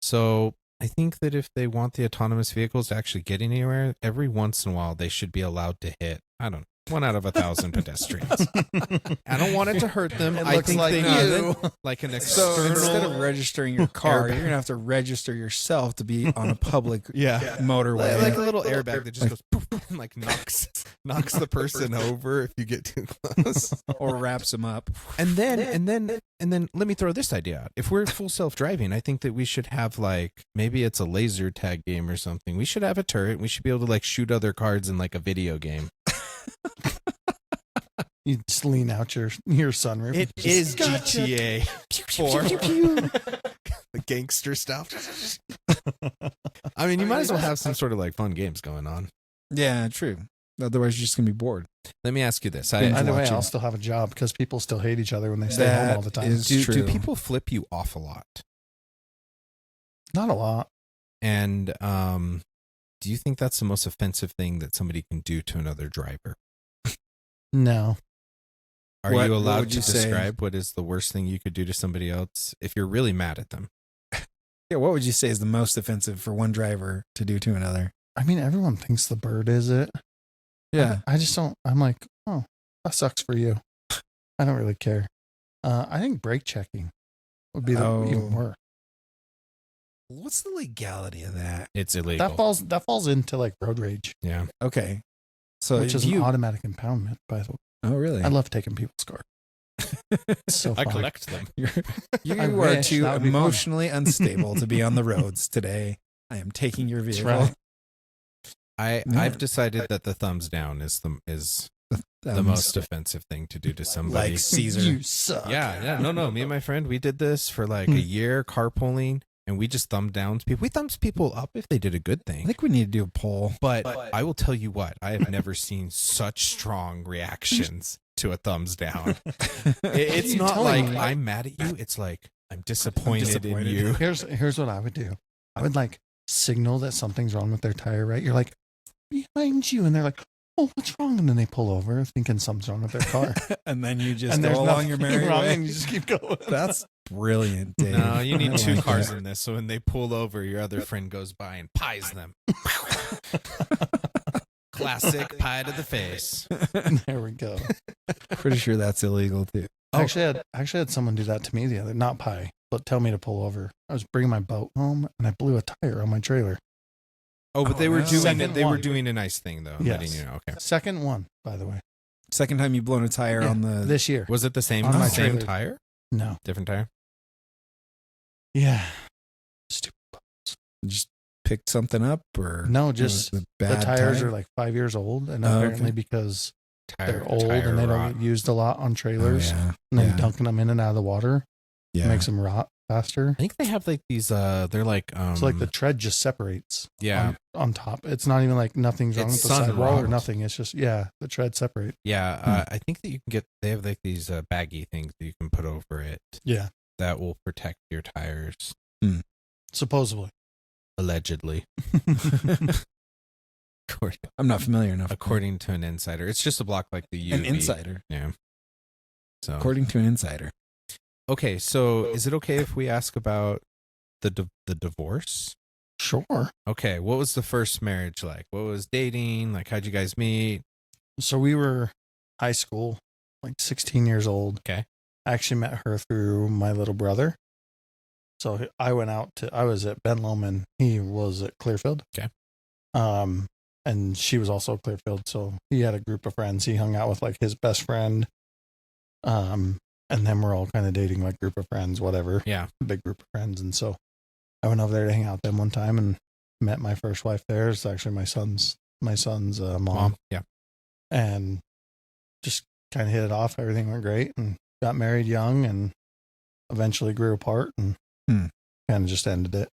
So I think that if they want the autonomous vehicles to actually get anywhere, every once in a while they should be allowed to hit, I don't know, 1 out of 1,000 pedestrians. I don't want it to hurt them. I think like they you. need like an So external. instead of registering your car, airbag. you're gonna have to register yourself to be on a public Yeah. motorway. Like a little airbag that just goes poof, and like knocks the person over if you get too close. or wraps them up. And then let me throw this idea out. If we're full self-driving, I think that we should have like maybe it's a laser tag game or something. We should have a turret. We should be able to like shoot other cards in like a video game. You just lean out your sunroof. It is GTA 4. The gangster stuff. I mean, you might as well have some sort of like fun games going on. Yeah, true. Otherwise, you're just gonna be bored. Let me ask you this. Either way, watching. I'll still have a job because people still hate each other when they stay That home all the time. is do true. people flip you off a lot? Not a lot. And do you think that's the most offensive thing that somebody can do to another driver? No. Are What you allowed would to you say? describe what is the worst thing you could do to somebody else if you're really mad at them? Yeah, what would you say is the most offensive for one driver to do to another? I mean, everyone thinks the bird is it. Yeah. I just don't. I'm like, oh, that sucks for you. I don't really care. I think brake checking would be even worse. What's the legality of that? It's illegal. That falls into like road rage, Yeah. Okay. So which is an automatic impoundment, by the way. Oh, really? I love taking people's cars. It's so I fun. collect them. You I are wish too that would be fun. emotionally unstable to be on the roads today. I am taking your That's vehicle. right. Yeah. I've decided that the thumbs down is the most offensive thing to do to somebody. Like Caesar. You suck. Yeah. No. Me and my friend, we did this for like a year carpooling, and we just thumb down people. We thumbs people up if they did a good I thing. think we need to do a poll. But I will tell you what, I have never seen such strong reactions to a thumbs down. It's you not telling like me? I'm mad at you. It's like I'm disappointed in you. Here's what I would do. I would like signal that something's wrong with their tire, right? You're like, behind you, and they're like, oh, what's wrong? And then they pull over thinking something's wrong with their car. And then you just and go there's along your nothing merry wrong, way. and you just keep going. That's brilliant, Dave. No, you I need two like cars that. in this. So when they pull over, your other friend goes by and pies them. Classic pie to the face. There we go. Pretty sure that's illegal too. I actually had someone do that to me the other, not pie, but tell me to pull over. I was bringing my boat home, and I blew a tire on my trailer. Oh, but they were no. doing Second they were one. doing a nice thing though. Yes. Letting you know. Okay. Second one, by the way. Second time you've blown a tire Yeah, on the. this year. Was it the same On my same trailer. tire? No. Different tire? Yeah. Stupid. Just picked something up, or No, it just was a the bad tires tire? are like 5 years old, and Oh, apparently okay. because Tire, they're old tire and they rot. don't get used a lot on Oh, trailers, yeah. and then Yeah. dunking them in and out of the water Yeah. makes them rot faster. I think they have like these. They're like. So like the tread just separates. Yeah. On top. It's not even like nothing's wrong It's with the sidewall or sun-rot. nothing. It's just the tread separate. Yeah. I think that you can get. They have like these baggy things that you can put over it Yeah. that will protect your tires. Supposedly. Allegedly. according, I'm not familiar enough. according to an insider, it's just a block like the UV. An insider. Yeah. So According to an insider. okay. So is it okay if we ask about the divorce? Sure. Okay. What was the first marriage like? What was dating like? How'd you guys meet? So we were high school, like 16 years old. Okay. I actually met her through my little brother. So I was at Ben Lomond. He was at Clearfield. Okay. And she was also at Clearfield. So he had a group of friends. He hung out with like his best friend. And then we're all kind of dating like group of friends, whatever. Yeah. Big group of friends. And so I went over there to hang out with them one time and met my first wife there. It's actually my son's mom. Yeah. And just kind of hit it off. Everything went great and got married young and eventually grew apart and kind of just ended it.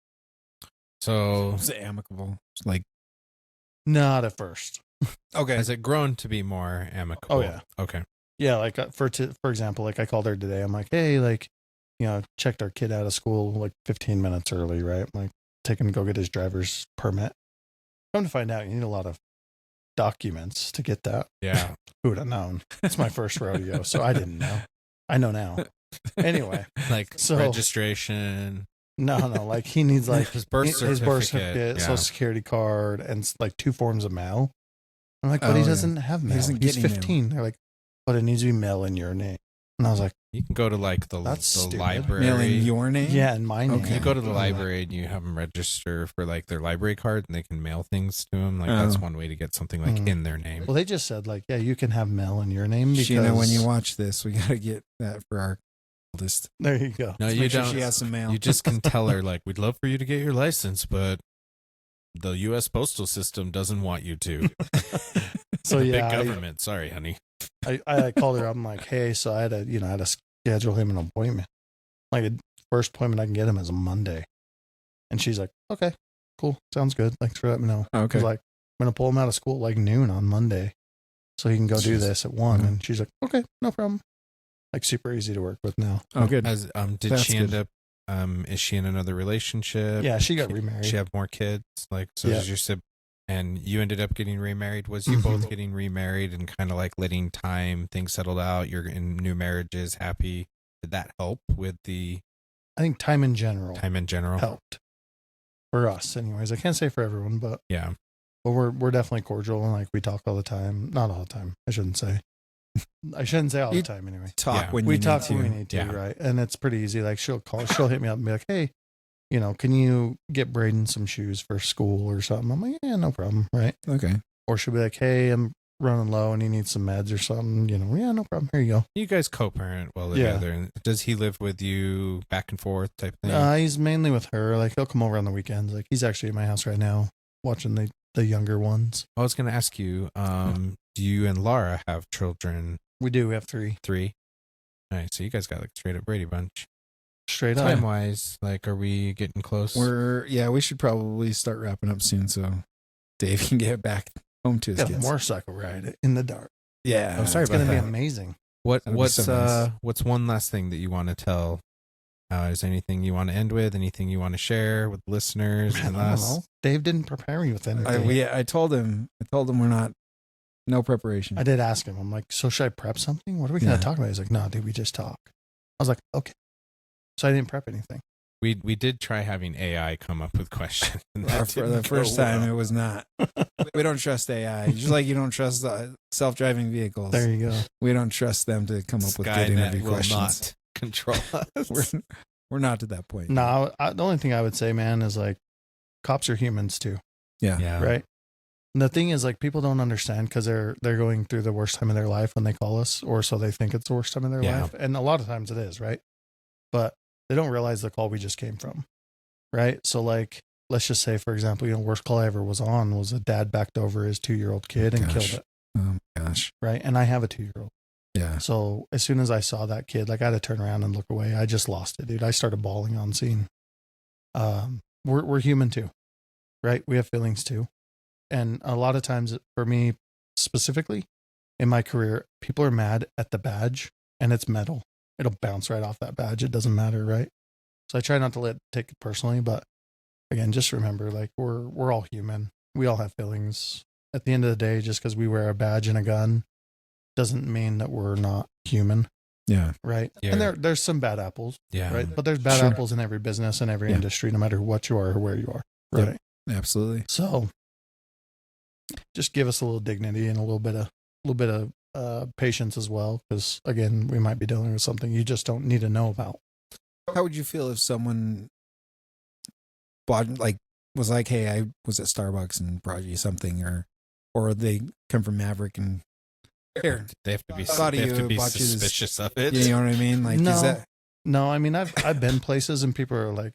So Was it amicable? It's like, Not at first. okay. has it grown to be more amicable? Oh, yeah. Okay. Yeah, like for example, like I called her today. I'm like, hey, like, checked our kid out of school like 15 minutes early, right? I'm like, take him to go get his driver's permit. Come to find out, you need a lot of documents to get that. Yeah. Who would have known? It's my first rodeo, so I didn't know. I know now. Anyway, Like So- registration. no, like he needs like His birth certificate, yeah. social security card, and like 2 forms of mail. I'm like, but Oh, he yeah. doesn't have He mail. doesn't He's get any mail. 15. They're like, but it needs to be mail in your name. And I was like, You can go to like the That's stupid. library. Mail in your name? yeah, in my name. Okay. You go to the I'm like, library and you have them register for like their library card, and they can mail things to them. Like that's Oh. one way to get something like Mhm. in their name. Well, they just said like, yeah, you can have mail in your name because Sheena, when you watch this, we got to get that for our oldest. there you go. No, Let's you make sure don't. she has some mail. You just can tell her like, we'd love for you to get your license, but the U.S. postal system doesn't want you to. So The yeah, big government. Sorry, honey. I called her up. I'm like, hey, so I had to schedule him an appointment. Like, the first appointment I can get him is a Monday. And she's like, okay. cool. Sounds good. Thanks for letting me know. Okay. I was like, I'm going to pull him out of school like noon on Monday so he can go do this at 1. Mhm. And she's like, okay, no problem. Like super easy to work with now. Oh, good. Did That's she end up? Is she in another relationship? Yeah, she got remarried. She have more kids. Like, so Yeah. does your sib? And you ended up getting remarried. Was you both getting remarried and kind of like letting things settled out? You're in new marriages, happy. Did that help with the I think time in general helped? for us anyways. I can't say for everyone, but Yeah. But we're definitely cordial and like we talk all the time. Not all the time. I shouldn't say all the time anyway. Talk Yeah. when We you talk need to. when we need to, Yeah. right? And it's pretty easy. Like she'll hit me up and be like, hey, can you get Braden some shoes for school or something? I'm like, yeah, no problem, right? Okay. Or she'll be like, hey, I'm running low and he needs some meds or something. Yeah, no problem. Here you go. You guys co-parent well Yeah. together. And does he live with you back and forth type thing? He's mainly with her. Like he'll come over on the weekends. Like he's actually at my house right now watching the younger ones. I was going to ask you, do you and Laura have children? We do. We have 3. 3? All right. So you guys got like straight up Brady Bunch. Straight up. Time wise, like, are we getting close? We should probably start wrapping up soon so Dave can get back home to his Got a kids. motorcycle ride in the dark. Yeah. I'm sorry It's about going to be that. amazing. What's so nice. what's one last thing that you want to tell? Is there anything you want to end with? Anything you want to share with listeners I and don't us? know. Dave didn't prepare me with anything. I told him we're no preparation. I did ask him. I'm like, so should I prep something? What are we going Yeah. to talk about? He's like, no, dude, we just talk. I was like, okay. So I didn't prep anything. We did try having AI come up with questions. and that For the didn't go first time, well. it was not. We don't trust AI. Just like you don't trust the self-driving vehicles. There you go. We don't trust them to come up with good Skynet interview will questions. not control us. We're not to that point. No, the only thing I would say, man, is like cops are humans too, Yeah. Yeah. right? And the thing is, like, people don't understand because they're going through the worst time of their life when they call us, or so they think it's the worst time of their Yeah. life. And a lot of times it is, right? But they don't realize the call we just came from, right? So, like, let's just say, for example, worst call I ever was on was a dad backed over his 2-year-old kid and Gosh. killed it, Oh my gosh. right? And I have a 2-year-old. Yeah. So as soon as I saw that kid, like I had to turn around and look away. I just lost it, dude. I started bawling on scene. We're human too, right? We have feelings too. And a lot of times for me specifically in my career, people are mad at the badge and it's metal. It'll bounce right off that badge. It doesn't matter, right? So I try not to take it personally, but again, just remember, like we're all human. We all have feelings. At the end of the day, just because we wear a badge and a gun doesn't mean that we're not human, Yeah. right? Yeah. And there's some bad apples, Yeah. right? But there's bad Sure. apples in every business and every Yeah. industry, no matter what you are or where you are, Yep. right? Absolutely. So just give us a little dignity and a little bit of patience as well, because again, we might be dealing with something you just don't need to know about. How would you feel if someone was like, hey, I was at Starbucks and brought you something, or they come from Maverick and here, They have to be, Thought of they have to you, be bought you this- suspicious of it. you know what I mean? Like, No. is that No, I mean I've been places and people are like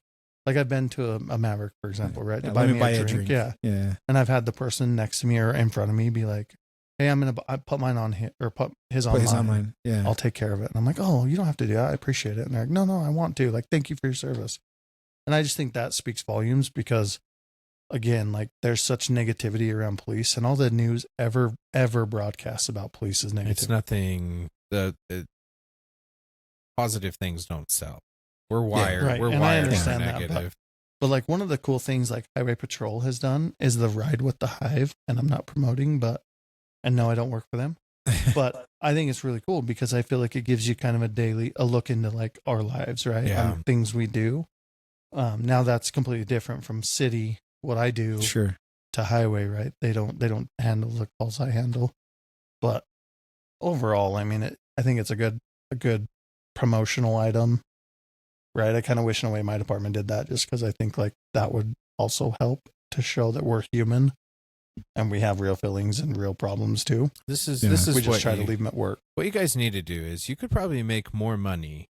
I've been to a Maverick, for example, right? Yeah, To let buy me me buy a a drink. drink. Yeah. Yeah. And I've had the person next to me or in front of me be like, hey, I put mine on his, or put his on Plays mine. online. Yeah. I'll take care of it. And I'm like, oh, you don't have to do that. I appreciate it. And they're like, no, I want to. Like, thank you for your service. And I just think that speaks volumes because, again, like there's such negativity around police and all the news ever broadcasts about police is negative. It's nothing. The positive things don't sell. We're wired. right. We're And I wired for understand that, negative. But like one of the cool things like Highway Patrol has done is the ride with the Hive. And I'm not promoting, and no, I don't work for them. But I think it's really cool because I feel like it gives you kind of a look into like our lives, right? Yeah. And things we do. Now that's completely different from city, what I do, Sure. to highway, right? They don't handle the calls I handle. But overall, I mean, I think it's a good promotional item, right? I kind of wish in a way my department did that just because I think like that would also help to show that we're human and we have real feelings and real problems too. This is Yeah. We just what try to you- leave them at work. What you guys need to do is you could probably make more money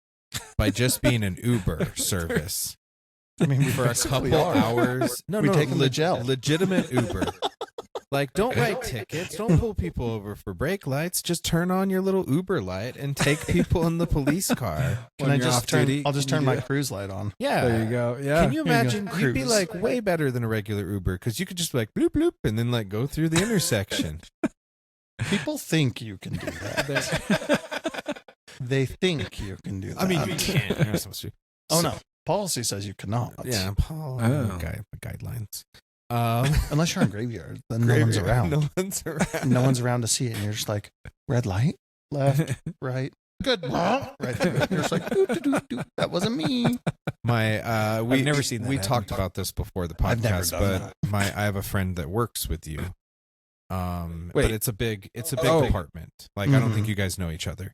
by just being an Uber service I mean, we for a basically couple are. hours. We take them to jail. Legitimate Uber. Like, don't write tickets. Don't pull people over for brake lights. Just turn on your little Uber light and take people in the police car. Can I just turn? I'll just turn my cruise light on. Yeah. There you go. Yeah. Can you imagine? go. You'd be Cruise. like way better than a regular Uber because you could just be like bloop bloop and then like go through the intersection. People think you can do that. They think you can do that. I mean, you can't. You're not supposed to. Oh no, policy says you cannot. Yeah, Paul. Oh. Guidelines. Unless you're on graveyard, then no one's around. No one's around. No one's around to see it, and you're just like, red light, left, right, good, right through it. You're just like, doo, doo, doo, doo. That wasn't me. My I've never seen that We happen. talked about this before the I've never podcast, done but I have a friend that works with you. Wait. But it's a big Oh. department. Like I don't Mhm. think you guys know each other.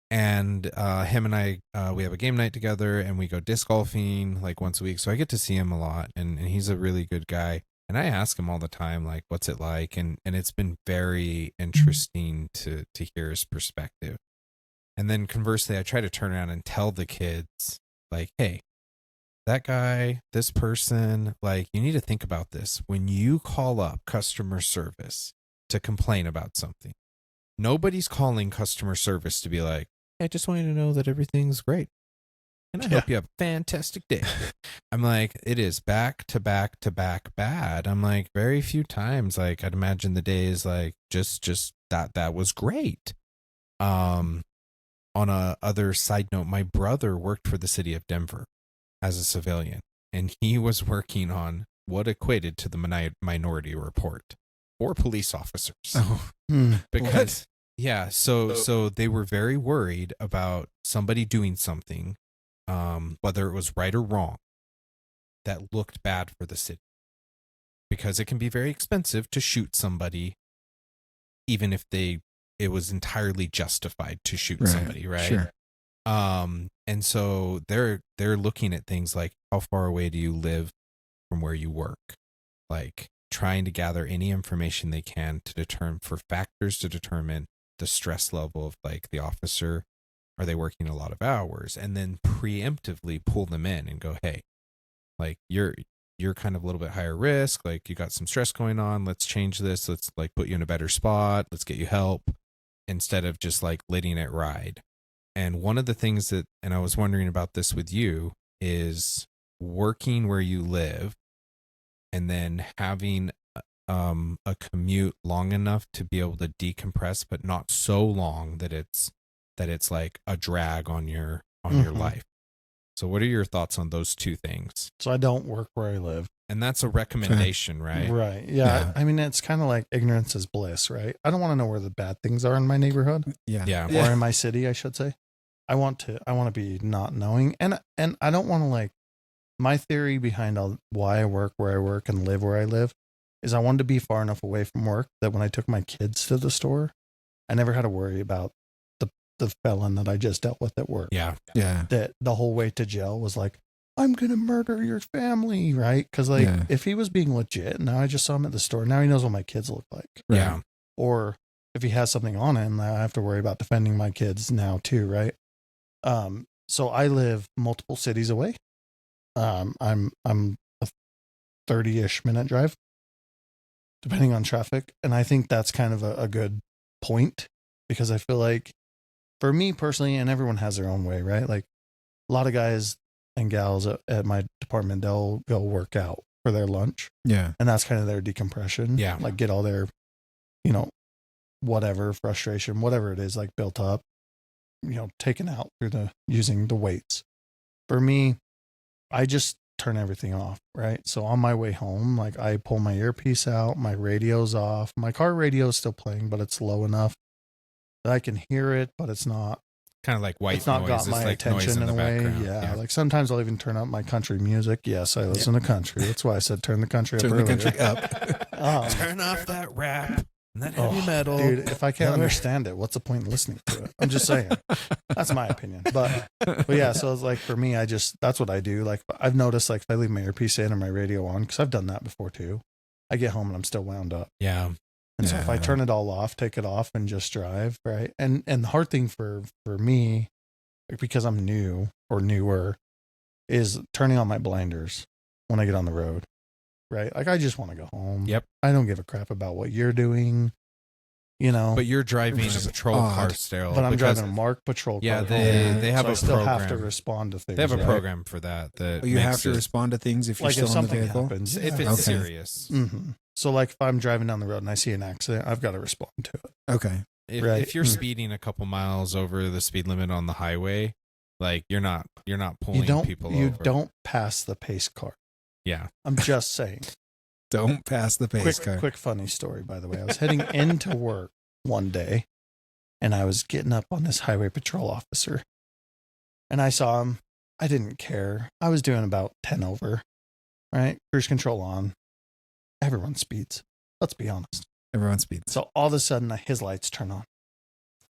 And him and I, we have a game night together, and we go disc golfing like once a week. So I get to see him a lot, and he's a really good guy. And I ask him all the time, like, what's it like? And it's been very interesting to hear his perspective. And then conversely, I try to turn around and tell the kids, like, hey, that guy, this person, like, you need to think about this. When you call up customer service to complain about something, nobody's calling customer service to be like, hey, I just want you to know that everything's great. And I hope you have a fantastic day. I'm like, it is back to back to back bad. I'm like, very few times, like, I'd imagine the day is like, just that was great. On a other side note, my brother worked for the city of Denver as a civilian, and he was working on what equated to the Minority Report for police officers. Oh. Because yeah, so they were very worried about somebody doing something, whether it was right or wrong, that looked bad for the city, because it can be very expensive to shoot somebody, even if it was entirely justified to shoot somebody, right? Sure. And so they're looking at things like, how far away do you live from where you work, like trying to gather any information they can to determine the stress level of like the officer. Are they working a lot of hours? And then preemptively pull them in and go, hey, like you're kind of a little bit higher risk. Like you got some stress going on. Let's change this. Let's like put you in a better spot. Let's get you help, instead of just like letting it ride. And one of the things that, and I was wondering about this with you, is working where you live and then having a commute long enough to be able to decompress, but not so long that it's like a drag on your life. So what are your thoughts on those two things? So I don't work where I live. And that's a recommendation, right? Right. Yeah. I mean, it's kind of like ignorance is bliss, right? I don't want to know where the bad things are in my neighborhood. Yeah. Or in my city, I should say. I want to be not knowing. And I don't want to, like, my theory behind why I work where I work and live where I live is I wanted to be far enough away from work that when I took my kids to the store, I never had to worry about the felon that I just dealt with at work. Yeah. Yeah. That the whole way to jail was like, I'm going to murder your family, right? Because, like, if he was being legit, now I just saw him at the store, now he knows what my kids look like. Yeah. Or if he has something on him, I have to worry about defending my kids now too, right? So I live multiple cities away. I'm a 30-ish minute drive, depending on traffic. And I think that's kind of a good point, because I feel like for me personally, and everyone has their own way, right? Like a lot of guys and gals at my department, they'll go work out for their lunch. Yeah. And that's kind of their decompression. Yeah. Like get all their, whatever frustration, whatever it is, like built up, taken out through using the weights. For me, I just turn everything off, right? So on my way home, like I pull my earpiece out, my radio's off. My car radio is still playing, but it's low enough that I can hear it, but it's not Kind of like white it's not noise. got It's my like noise attention in in the a way. background. Yeah. Like sometimes I'll even turn up my country music. Yes, I listen to country. That's why I said turn the country Turn up the earlier. country up. Turn off that rap and that heavy metal. Dude, if I can't understand it, what's the point in listening to it? I'm just saying. That's my opinion. But yeah, so it's like for me, that's what I do. Like I've noticed, like if I leave my earpiece in or my radio on, because I've done that before too, I get home and I'm still wound up. Yeah. And so if I turn it all off, take it off and just drive, right? And the hard thing for me, because I'm new or newer, is turning on my blinders when I get on the road. right? Like, I just want to go home. Yep. I don't give a crap about what you're doing, you know. But you're driving Which a is patrol car odd. still. But I'm because- driving a marked patrol Yeah, car. they have so a I still program. have to respond to things. They have a right? program for that. That You makes have to it- respond to things if you're Like, still if in the something vehicle. happens. if yeah. it's Okay. serious. Mhm. So, like, if I'm driving down the road and I see an accident, I've got to respond to it. Okay. Right. If you're speeding a couple miles over the speed limit on the highway, like you're not pulling people You over. don't pass the pace car. Yeah. I'm just saying. Don't pass the pace car. Quick funny story, by the way. I was heading into work one day, and I was getting up on this highway patrol officer, and I saw him. I didn't care. I was doing about 10 over, right? Cruise control on. Everyone speeds. Let's be honest. Everyone speeds. So all of a sudden, his lights turn on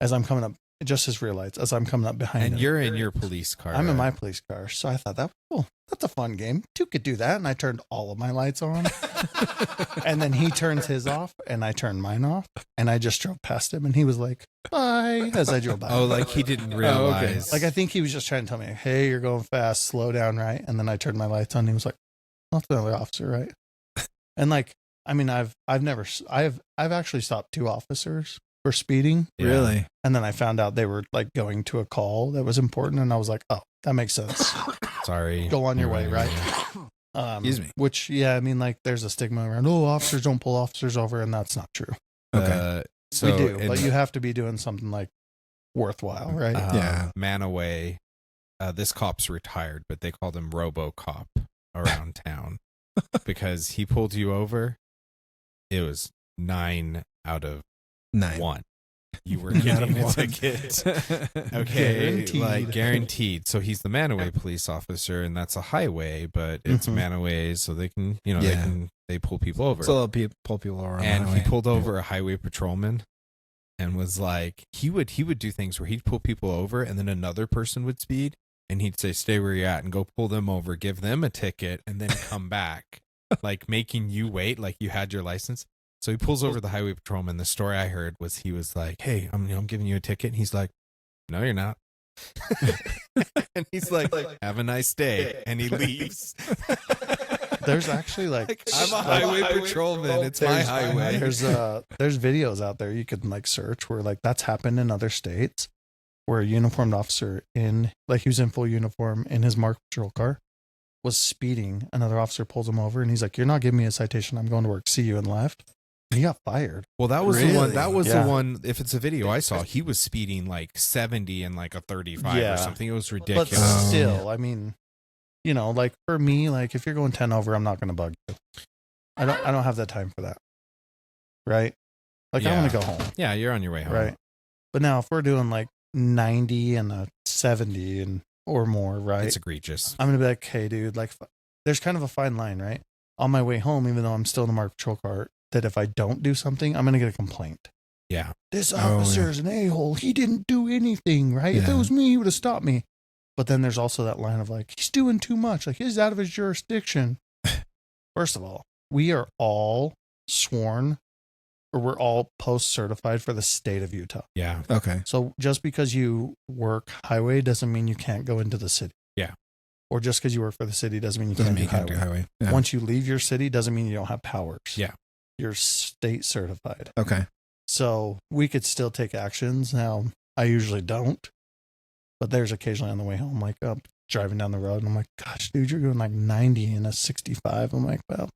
as I'm coming up. Just his rear lights as I'm coming up behind And him. you're in your police car. I'm in right? my police car, so I thought that's a fun game. Two could do that, and I turned all of my lights on, and then he turns his off, and I turned mine off, and I just drove past him, and he was like, "Bye," as I drove by. Oh, like he didn't realize. Like I think he was just trying to tell me, "Hey, you're going fast, slow down, right?" And then I turned my lights on, and he was like, "That's another officer, right?" And like, I mean, I've actually stopped 2 officers for speeding. Yeah. Really? And then I found out they were like going to a call that was important, and I was like, "Oh, that makes sense. Sorry. Go on your You're way, right?" Excuse me. Which, yeah, I mean, like, there's a stigma around, officers don't pull officers over, and that's not true. Okay. So We do, in- but you have to be doing something like worthwhile, right? Yeah. Manaway. This cop's retired, but they called him RoboCop around town because he pulled you over. It was 9 out of 9. 1. You were 9 out of getting a 1. ticket. Okay, Guaranteed. like guaranteed. So he's the Manaway police officer, and that's a highway, but it's Mhm. Manaway, so they can, Yeah. they pull people over. So they'll pull people around. And the he highway. pulled over a highway patrolman, and was like, he would do things where he'd pull people over, and then another person would speed, and he'd say, "Stay where you're at," and go pull them over, give them a ticket, and then come back, like making you wait, like you had your license. So he pulls over the highway patrolman. The story I heard was he was like, "Hey, I'm giving you a ticket." And he's like, "No, you're not." And he's like, "Have a nice day," and he leaves. There's actually like, I'm a highway patrolman. It's my highway. There's videos out there you could like search where like that's happened in other states, where a uniformed officer he was in full uniform in his marked patrol car was speeding. Another officer pulls him over, and he's like, "You're not giving me a citation. I'm going to work. See you," and left. And he got fired. Well, that was the one. Really? That was Yeah. the one. If it's a video I saw, he was speeding like 70 and like a 35 Yeah. or something. It was But ridiculous. Oh. still, I mean, like for me, like if you're going 10 over, I'm not going to bug you. I don't have that time for that. Right? Like I Yeah. want to go home. Yeah, you're on your way home. Right. But now if we're doing like 90 and a 70 and or more, right? It's egregious. I'm going to be like, "Hey dude, like there's kind of a fine line, right? On my way home, even though I'm still in the marked patrol car, that if I don't do something, I'm going to get a complaint. Yeah. This Oh, officer yeah. is an a-hole. He didn't do anything, right? If it Yeah. was me, he would have stopped me." But then there's also that line of like, he's doing too much. Like he's out of his jurisdiction. First of all, we are all sworn, or we're all post-certified for the state of Utah. Yeah. Okay. So just because you work highway doesn't mean you can't go into the city. Yeah. Or just because you work for the city doesn't mean you Doesn't can't mean do you can't do highway. highway. Yeah. Once you leave your city doesn't mean you don't have powers. Yeah. You're state certified. Okay. So we could still take actions. Now, I usually don't, but there's occasionally on the way home, like driving down the road, and I'm like, "Gosh, dude, you're going like 90 in a 65. I'm like, "Well,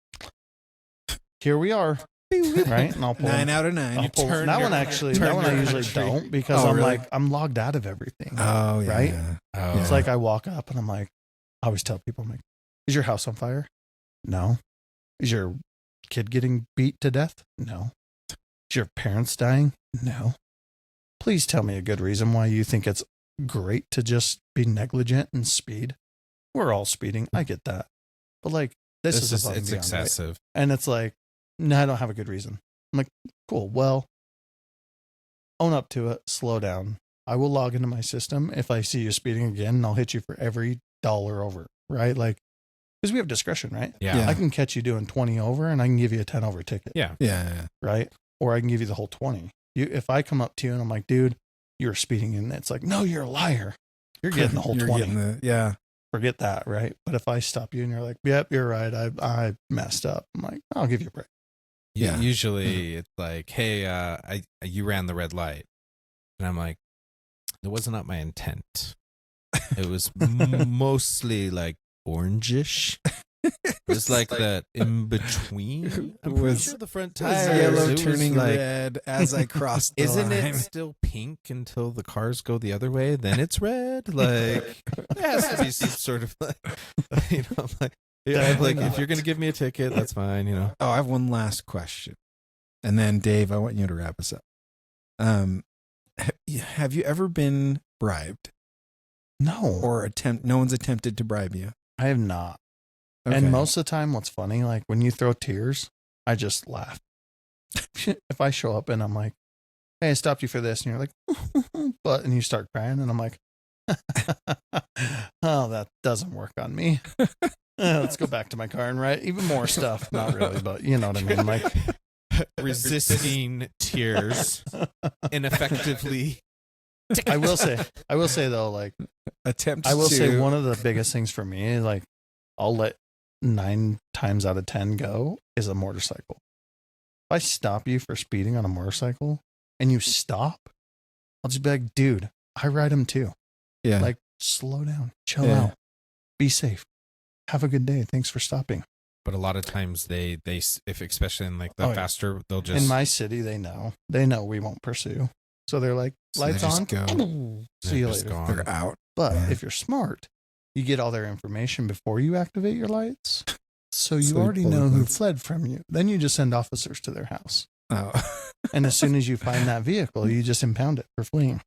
here we are." Right? And I'll pull 9 out of 9. I'll pull- turn that your- one actually, turn that one I your usually country. don't because Oh, I'm really? like, I'm logged out of everything. Oh, yeah. Right? Yeah. Oh. It's like I walk up and I'm like, I always tell people, I'm like, "Is your house on fire?" No. "Is your kid getting beat to death?" No. "Is your parents dying?" No. Please tell me a good reason why you think it's great to just be negligent and speed. We're all speeding. I get that. But like, this is above and it's beyond, right? excessive. And it's like, no, I don't have a good reason. I'm like, cool. Well, own up to it. Slow down. I will log into my system if I see you speeding again, and I'll hit you for every $1 over, right? Like, because we have discretion, right? Yeah. Yeah. I can catch you doing 20 over, and I can give you a 10 over ticket, Yeah. Yeah. right? Or I can give you the whole 20. If I come up to you and I'm like, "Dude, you're speeding," and it's like, "No, you're a liar. You're getting the whole You're 20. getting the, yeah. forget that, right? But if I stop you and you're like, yep, you're right, I messed up, I'm like, I'll give you a break. Yeah. Usually it's like, hey, you ran the red light. And I'm like, it was not my intent. It was mostly like orangish. It was like that in between. I'm pretty Was- sure the front It was tires. yellow it was turning like, red as I crossed the isn't line. it still pink until the cars go the other way? Then it's red. Like, it has to be some sort of like, I'm like, I'm like, if you're gonna give me a ticket, that's fine. Oh, I have one last question. And then Dave, I want you to wrap us up. Have you ever been bribed No, or no one's attempted to bribe you? I have not. Okay. And most of the time, what's funny, like when you throw tears, I just laugh. If I show up and I'm like, hey, I stopped you for this, and you're like, but, and you start crying, and I'm like, oh, that doesn't work on me. Let's go back to my car and write even more stuff. Not really, but you know what I mean. Like, resisting tears ineffectively. I will say though, like, attempts I will to say one of the biggest things for me is like, I'll let 9 times out of 10 go is a motorcycle. If I stop you for speeding on a motorcycle and you stop, I'll just be like, dude, I ride them too. Yeah. Like, slow down, chill Yeah. out, be safe, have a good day. Thanks for stopping. But a lot of times they if especially in like the Oh, yeah. faster, they'll just In my city, they know we won't pursue. So they're like, So they lights just on, go. see you just later. gone. They're out. But Yeah. if you're smart, you get all their information before you activate your lights. So you So you already pull know the who lights. fled from you. Then you just send officers to their house. Oh. And as soon as you find that vehicle, you just impound it for fleeing.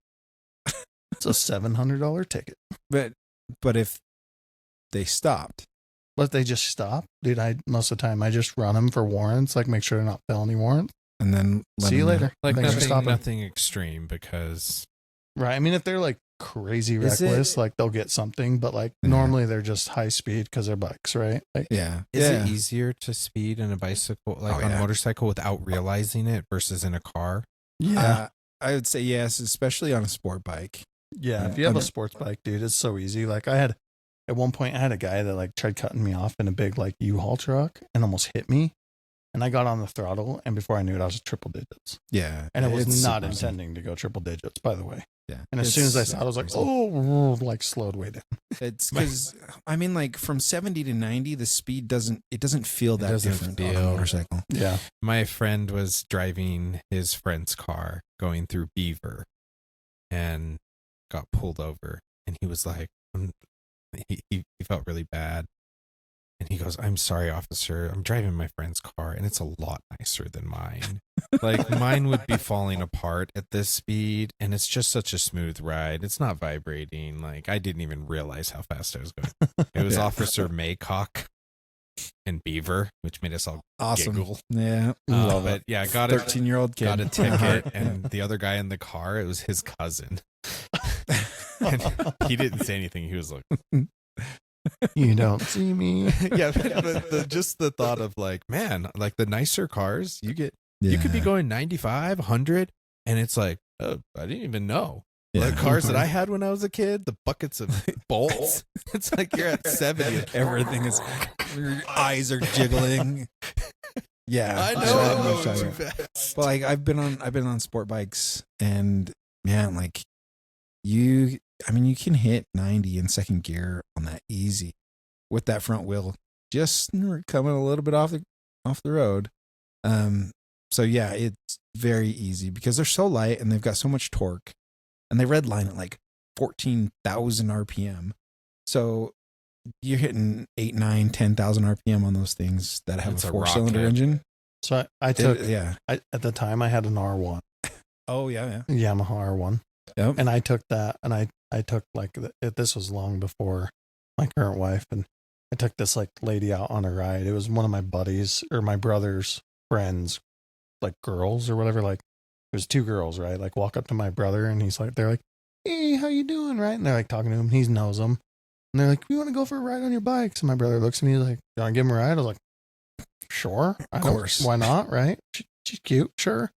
It's a $700 ticket. But if they stopped, But if they just stop, dude, most of the time I just run them for warrants, like make sure they're not felony warrants. and then See you later. like Thanks for stopping. nothing extreme because Right. I mean, if they're like crazy Is it- reckless, like they'll get something, but like Yeah. normally they're just high speed because they're bikes, right? Like, Yeah. is yeah. it easier to speed in a bicycle, like Oh, on yeah. a motorcycle, without realizing it versus in a car? yeah. I would say yes, especially on a sport bike. Yeah, Yeah. if you have a Okay. sports bike, dude, it's so easy. Like at one point, I had a guy that like tried cutting me off in a big like U-Haul truck and almost hit me. And I got on the throttle, and before I knew it, I was triple digits. Yeah. And it was It's not super easy. intending to go triple digits, by the way. Yeah. And as soon as I It's saw it, I was like, super easy. oh, like slowed way down. It's because I mean, like from 70 to 90, the speed doesn't feel that doesn't different on a feel- motorcycle. Yeah. My friend was driving his friend's car going through Beaver and got pulled over, and he was like, he felt really bad. And he goes, I'm sorry, officer. I'm driving my friend's car, and it's a lot nicer than mine. Like, mine would be falling apart at this speed, and it's just such a smooth ride. It's not vibrating. Like, I didn't even realize how fast I was going. It was Yeah. Officer Maycock and Beaver, which made us all Awesome. giggle. Yeah. But yeah, got a 13-year-old kid. got a ticket, and the other guy in the car, it was his cousin. And he didn't say anything. He was like, You don't see me. yeah, but just the thought of like, man, like the nicer cars, you could be going 95, 100, and it's like, oh, I didn't even know. Yeah. The cars that I had when I was a kid, the buckets of bolts, it's like you're at 70. Everything is, your eyes are jiggling. Yeah. I I'm know. sure. Too fast. But like I've been on sport bikes, and man, like you can hit 90 in second gear on that easy with that front wheel just coming a little bit off the road. So yeah, it's very easy because they're so light and they've got so much torque, and they redline at like 14,000 RPM. So you're hitting 8, 9, 10,000 RPM on those things that have It's a a 4-cylinder rocket. engine. So I took, Yeah. at the time I had an R1, Oh yeah. Yamaha R1. Yep. And I took that, and I took like, this was long before my current wife, and I took this like lady out on a ride. It was one of my buddies or my brother's friends, like girls or whatever. Like it was 2 girls, right? Like walk up to my brother, and they're like, hey, how you doing? Right. And they're like talking to him. He knows them. And they're like, we want to go for a ride on your bikes. And my brother looks at me, he's like, you want to give him a ride? I was like, sure. Of course. Why not? Right. She's cute. Sure.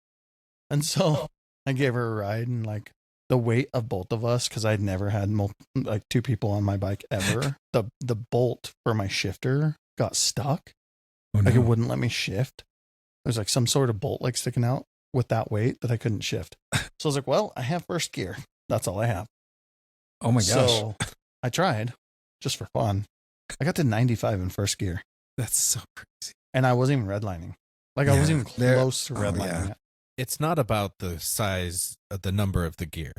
And so I gave her a ride, and like the weight of both of us, because I'd never had like two people on my bike ever. The bolt for my shifter got stuck. Oh, Like it no. wouldn't let me shift. There's like some sort of bolt like sticking out with that weight that I couldn't shift. So I was like, well, I have first gear. That's all I have. Oh my gosh. So I tried just for fun. I got to 95 in first gear That's so crazy. and I wasn't even redlining. Like I Yeah, wasn't even there- close to oh, redlining yeah. it. It's not about the size of the number of the gear.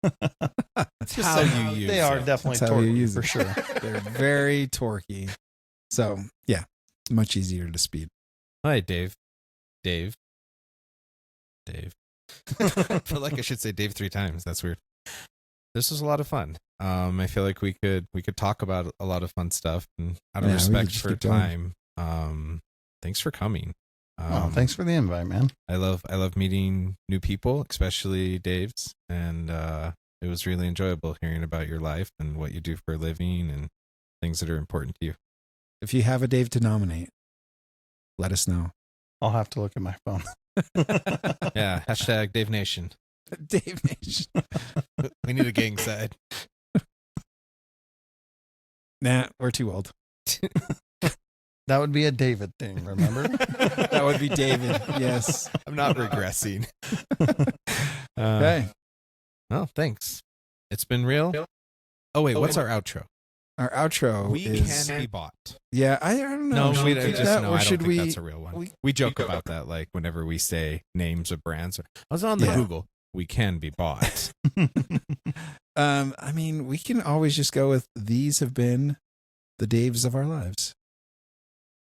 It's just how you use They are it. definitely That's how you torquey use for it. sure. They're very torquey. So, yeah, much easier to speed. Hi, Dave. Dave. I feel like I should say Dave 3 times. That's weird. This was a lot of fun. I feel like we could talk about a lot of fun stuff, and out of Yeah, we could respect just for keep going. time, thanks for coming. Well, thanks for the invite, man. I love meeting new people, especially Dave's, and it was really enjoyable hearing about your life and what you do for a living and things that are important to you. If you have a Dave to nominate, let us know. I'll have to look at my phone. Yeah, hashtag Dave Nation. Dave Nation. We need a gang side. Nah, we're too old. That would be a David thing, remember? That would be David. Yes. I'm not regressing. Okay. Well, thanks. It's been real. Oh wait, what's our outro? Our outro We is. can be bought. Yeah, I don't know. No, Should we keep just that, no. or I don't should think we? that's a real one. we- We joke about that, like whenever we say names of brands. I was on the Yeah. Google. We can be bought. I mean, we can always just go with these have been the Daves of our lives.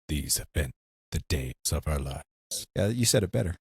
These have been the days of our lives. Yeah, you said it better.